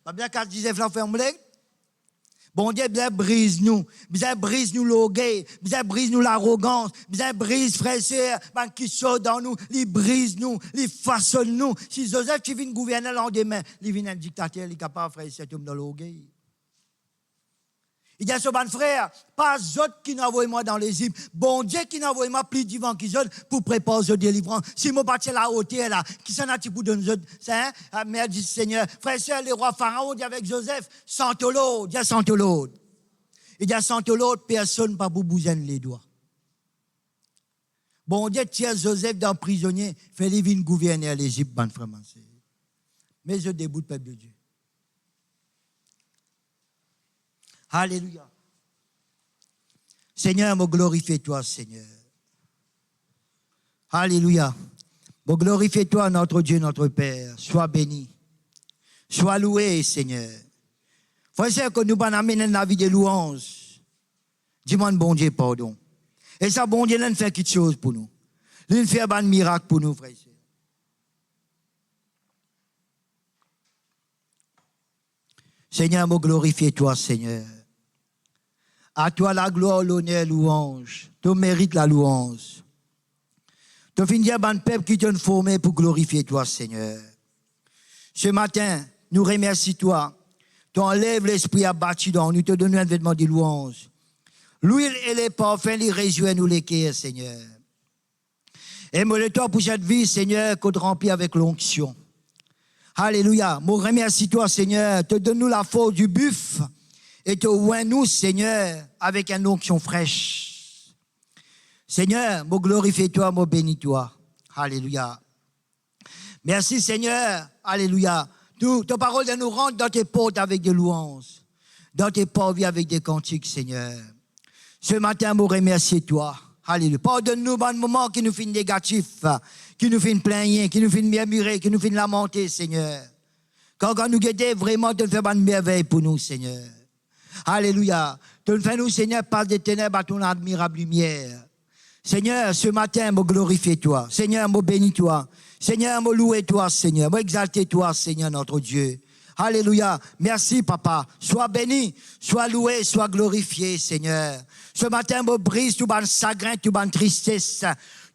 Pas bien qu'à disait pour faire omelette? Bon Dieu bien brise nous l'orgueil, bien brise nous l'arrogance, bien brise frère et sœur, qui sort dans nous, il brise nous, il façonne nous. Si Joseph qui vient gouverner le lendemain, il vient un dictateur, il est capable frère et sœur tomber dans l'orgueil. Il y a ce bon frère, pas autres qui n'envoient moi dans les îles. Bon Dieu qui n'envoie moi plus divin qu'ils ont pour préparer ce délivrance. Si moi parti la hauteur là, qui s'en a petit pour donner autres, c'est un mère du Seigneur. Frère et sœur, le roi Pharaon dit avec Joseph, Santolo, il y a Santolo. Il y a Santolo, personne pas pour bouger les doigts. Bon Dieu tient Joseph dans prisonnier, fait les vignes gouverner à l'Égypte, bon frère. Mais je déboute peuple de Dieu. Alléluia. Seigneur, me glorifie toi, Seigneur. Alléluia. Me glorifie toi, notre Dieu, notre Père. Sois béni. Sois loué, Seigneur. Frère, que nous pas amener la vie de louange. Dis-moi, bon Dieu, pardon. Et ça, bon Dieu, il fait quelque chose pour nous. Il fait un miracle pour nous, frère. Seigneur, me glorifie toi, Seigneur. À toi la gloire, l'honneur, louange. Tu mérites la louange. Tu finis à un peuple qui t'a formé pour glorifier toi, Seigneur. Ce matin, nous remercions toi. Tu enlèves l'esprit abattu dans nous, te donnes un vêtement de louange. L'huile et les parfums, les réjouissent nous les cœurs, Seigneur. Et me le toi pour cette vie, Seigneur, qu'on te remplit avec l'onction. Alléluia. Moi, remercie toi, Seigneur. Te donne-nous la force du buffle et te oins nous, Seigneur, avec une onction fraîche. Seigneur, moi, glorifie toi, moi, bénis toi. Alléluia. Merci, Seigneur. Alléluia. Ta parole de nous rendre dans tes portes avec des louanges, dans tes parvis avec des cantiques, Seigneur. Ce matin, moi, remercie toi. Alléluia. Pardonne-nous dans le moment qui nous fait négatif, qui nous fait plaigner, qui nous fait murmurer, qui nous fait lamenter, Seigneur. Quand nous guettons vraiment, tu fais une merveille pour nous, Seigneur. Alléluia. Tu fais nous, Seigneur, par des ténèbres à ton admirable lumière. Seigneur, ce matin, moi, glorifie toi. Seigneur, moi, bénis toi. Seigneur, moi, louer toi, Seigneur. Moi, exalter toi, Seigneur, notre Dieu. Alléluia. Merci, Papa. Sois béni, sois loué, sois glorifié, Seigneur. Ce matin, me brise tout ban chagrin, tout ban tristesse,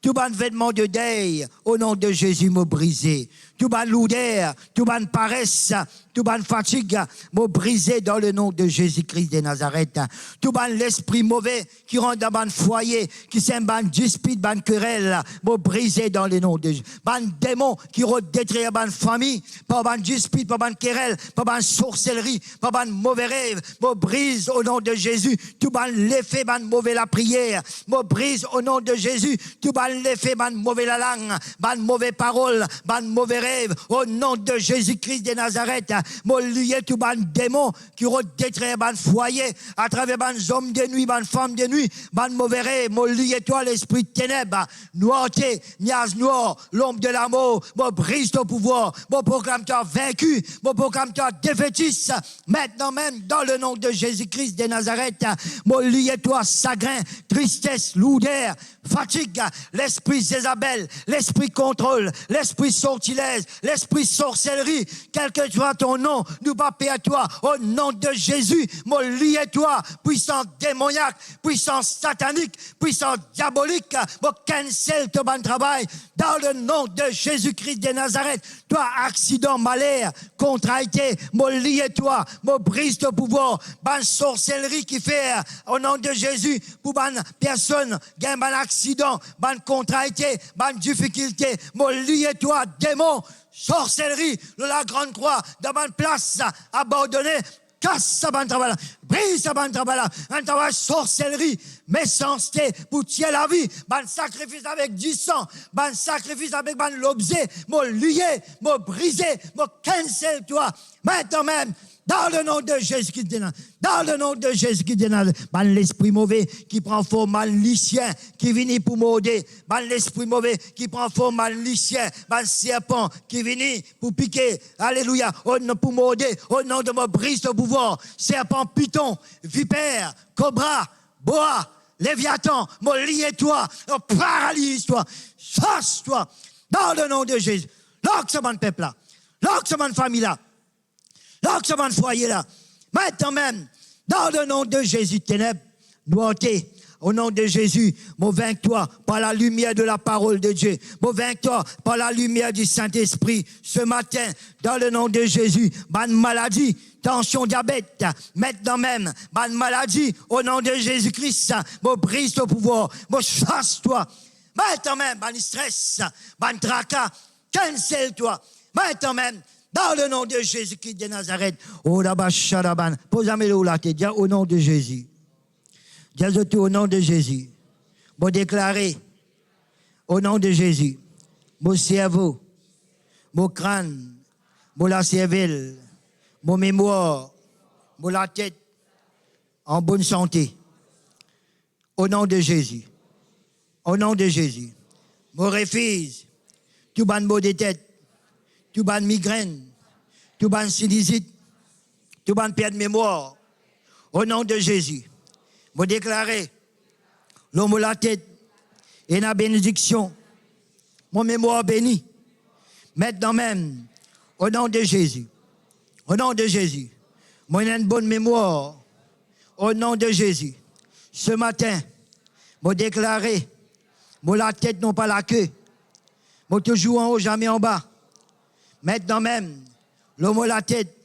tout ban vêtement de deuil. Au nom de Jésus, me briser. Tout ban lourdeur, tout ban paresse, tout ban fatigue, me briser dans le nom de Jésus-Christ de Nazareth. Tout ban l'esprit mauvais qui rentre dans ban foyer, qui s'aime ban dispute, ban querelle, me briser dans le nom de Jésus. Ban démon qui rentre détruire ban famille, par ban dispute, par ban querelle, par ban sorcellerie, par ban mauvais rêve, me brise au nom de Jésus. Tout ban l'effet, ban mauvais la prière, me brise au nom de Jésus. Tout ban l'effet, ban mauvais la langue, ban mauvais parole, ban mauvais rêve, au nom de Jésus-Christ de Nazareth. Moi, lié tout ban démon qui rentre détruire ban foyer, à travers ban hommes de nuit, ban femmes de nuit, ban mauvais rêve. Moi, lié toi l'esprit de ténèbres, noirté, niaise noire, l'ombre de la mort. Moi, brise ton pouvoir. Moi, proclame toi vaincu. Moi, proclame toi défaitiste. Maintenant même, dans le nom de Jésus-Christ de Nazareth, moi, lié toi chagrin, tristesse, lourdeur, fatigue, l'esprit Jézabel, l'esprit contrôle, l'esprit sortilège, l'esprit sorcellerie, quel que soit ton nom, nous baptons à toi, au nom de Jésus, moi lié toi, puissance démoniaque, puissance satanique, puissance diabolique, moi cancel ton bon travail, dans le nom de Jésus-Christ de Nazareth, toi accident, malheur, contrariété, moi lié toi, moi brise ton pouvoir, bonne sorcellerie qui fait, au nom de Jésus, pour bonne personne, gagne bon accident, bonne contrariété, bonne difficulté, moi lié toi, démon, sorcellerie, la grande croix, dans une place abandonnée, casse sa bande travail, brise sa bande travail, un travail sorcellerie, méchanceté, pour tuer la vie, ban sacrifice avec du sang, ban sacrifice avec ban l'objet, moi lié, moi brisé, moi cancel toi, maintenant même, dans le nom de Jésus-Christ, dans le nom de Jésus-Christ, ban l'esprit mauvais qui prend forme malicien, qui vient pour morder, ban l'esprit mauvais qui prend forme malicien, ban serpent qui vient pour piquer, alléluia, pour morder, au nom de mon brise de pouvoir, serpent, python, vipère, cobra, boa, léviathan, moi lié-toi, paralyse-toi, chasse-toi, dans le nom de Jésus. Lorsque ce mon peuple là, lorsque ce mon famille là, lorsque ce mon foyer là, maintenant même, dans le nom de Jésus, ténèbres, noirté, au nom de Jésus, moi vainc-toi par la lumière de la parole de Dieu. Moi vainc-toi par la lumière du Saint-Esprit. Ce matin, dans le nom de Jésus, bonne maladie, tension, diabète, maintenant même, bonne maladie, au nom de Jésus-Christ, moi brise ton pouvoir, moi chasse-toi. Maintenant même, bonne stress, bonne tracas, cancel-toi. Maintenant même, dans le nom de Jésus-Christ de Nazareth, oh là-bas, charaban, pose-moi la tête, dis au nom de Jésus. Dis au nom de Jésus. Moi déclarer au nom de Jésus. Mon cerveau, mon crâne, mon la cervelle, mon mémoire, mon la tête en bonne santé. Au nom de Jésus. Au nom de Jésus. Mon refuse, tout ban mot de tête, tout ban migraine, tout ban sinusite, tout ban perte de mémoire. Au nom de Jésus. Vous déclarez, l'homme la tête et la bénédiction, mon mémoire béni, maintenant même, au nom de Jésus, au nom de Jésus, moi j'ai une bonne mémoire, au nom de Jésus. Ce matin, vous déclarez, moi la tête non pas la queue, moi toujours en haut, jamais en bas. Maintenant même, l'homme la tête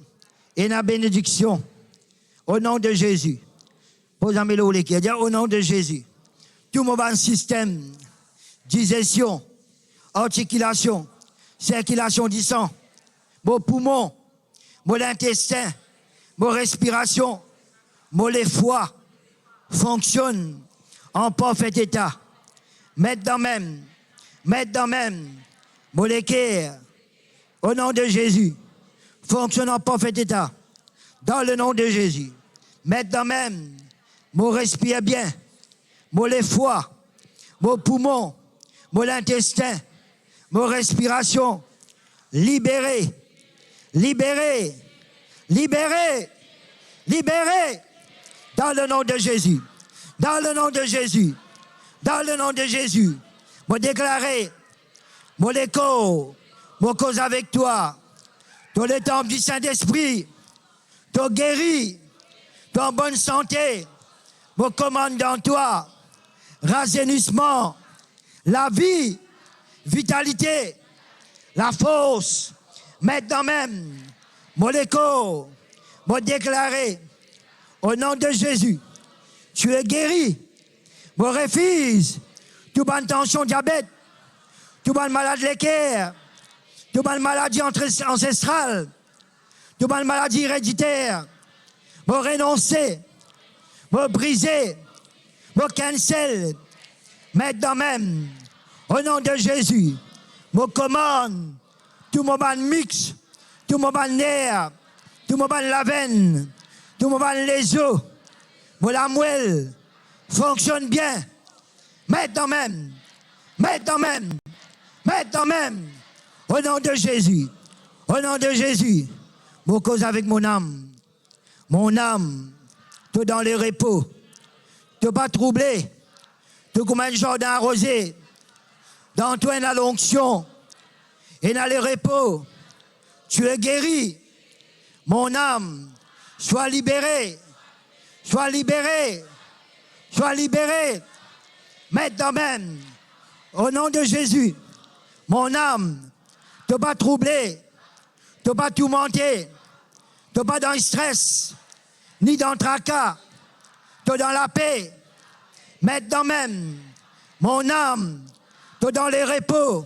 et la bénédiction. Au nom de Jésus. Posez-moi le qui dit au nom de Jésus. Tout mon système, digestion, articulation, circulation du sang, mon poumon, mon intestin, mon respiration, mon foie fonctionne en parfait état. Mettre dans même, mon cœur, au nom de Jésus, fonctionne en parfait état. Dans le nom de Jésus. Mettre dans même, mon respire bien, mon foie, mon poumon, mon intestin, mon respiration, libéré, libéré, libéré, libéré, dans le nom de Jésus, dans le nom de Jésus, dans le nom de Jésus, me déclarer, mon écho, mon cause avec toi, dans le temple du Saint-Esprit, ton guéri, ton bonne santé, me commande dans toi, rajeunissement, la vie, vitalité, la force, maintenant même, mon écho, me déclarer, au nom de Jésus, tu es guéri, me refuse, tout bonne tension, diabète, tout bonne maladie de cœur, tout bonne maladie ancestrale, tout bonne maladie héréditaire, me renoncer, me briser, me cancel, maintenant même, au nom de Jésus, me commande, tout mon ban mix, tout mon ban nerf, tout mon ban la veine, tout mon ban les os, la moelle, fonctionne bien, maintenant même, maintenant même, maintenant même, au nom de Jésus, au nom de Jésus, me cause avec mon âme, tout dans le repos, tout pas troublé, tout comme un jardin arrosé, dans toi dans l'onction, et dans le repos, tu es guéri, mon âme, sois libérée, sois libérée, sois libérée, maintenant même, au nom de Jésus, mon âme, tu pas troublé, tu pas tourmenté, tu pas dans le stress, ni dans le tracas, tu dans la paix, maintenant même, mon âme, tu dans le repos,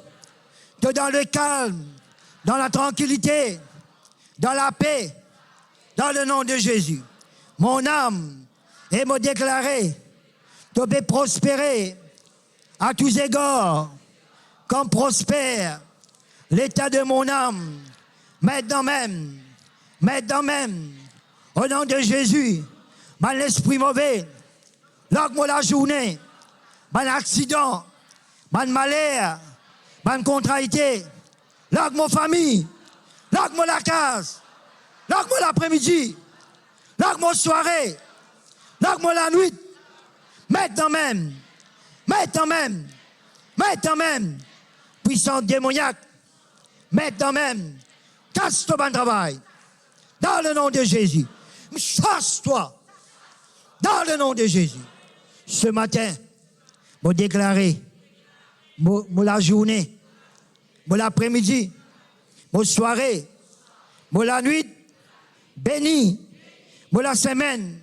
tu dans le calme, dans la tranquillité, dans la paix, dans le nom de Jésus. Mon âme est me déclarée, tu peux prospérer à tous égards, comme prospère l'état de mon âme, maintenant même, au nom de Jésus, mon esprit mauvais, lâche-moi la journée, mon accident, mon malheur, mon contrariété, lâche-moi famille, lâche-moi la case, lâche-moi l'après-midi, lâche-moi soirée, lâche-moi la nuit, maintenant même, puissante démoniaque, maintenant même, casse ton bon travail, dans le nom de Jésus, chasse-toi, dans le nom de Jésus. Ce matin, me déclarer, la journée, l'après-midi, la soirée, la nuit, béni, la semaine,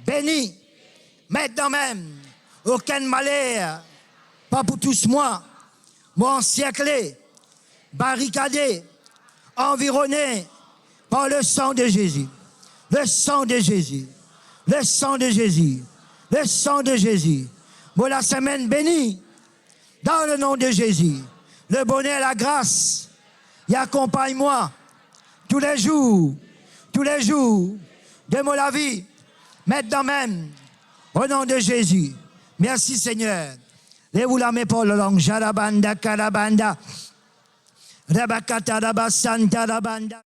béni, maintenant même, aucun malheur, pas pour tous moi encerclé, barricadé, environné par le sang de Jésus. Le sang de Jésus. Le sang de Jésus. Le sang de Jésus. Pour la semaine bénie, dans le nom de Jésus. Le bonheur, la grâce, y accompagne-moi tous les jours de la vie, maintenant même, au nom de Jésus. Merci Seigneur. Lève-vous la main pour la langue. Jarabanda, Karabanda, Rabakata, Rabasanta, Rabanda.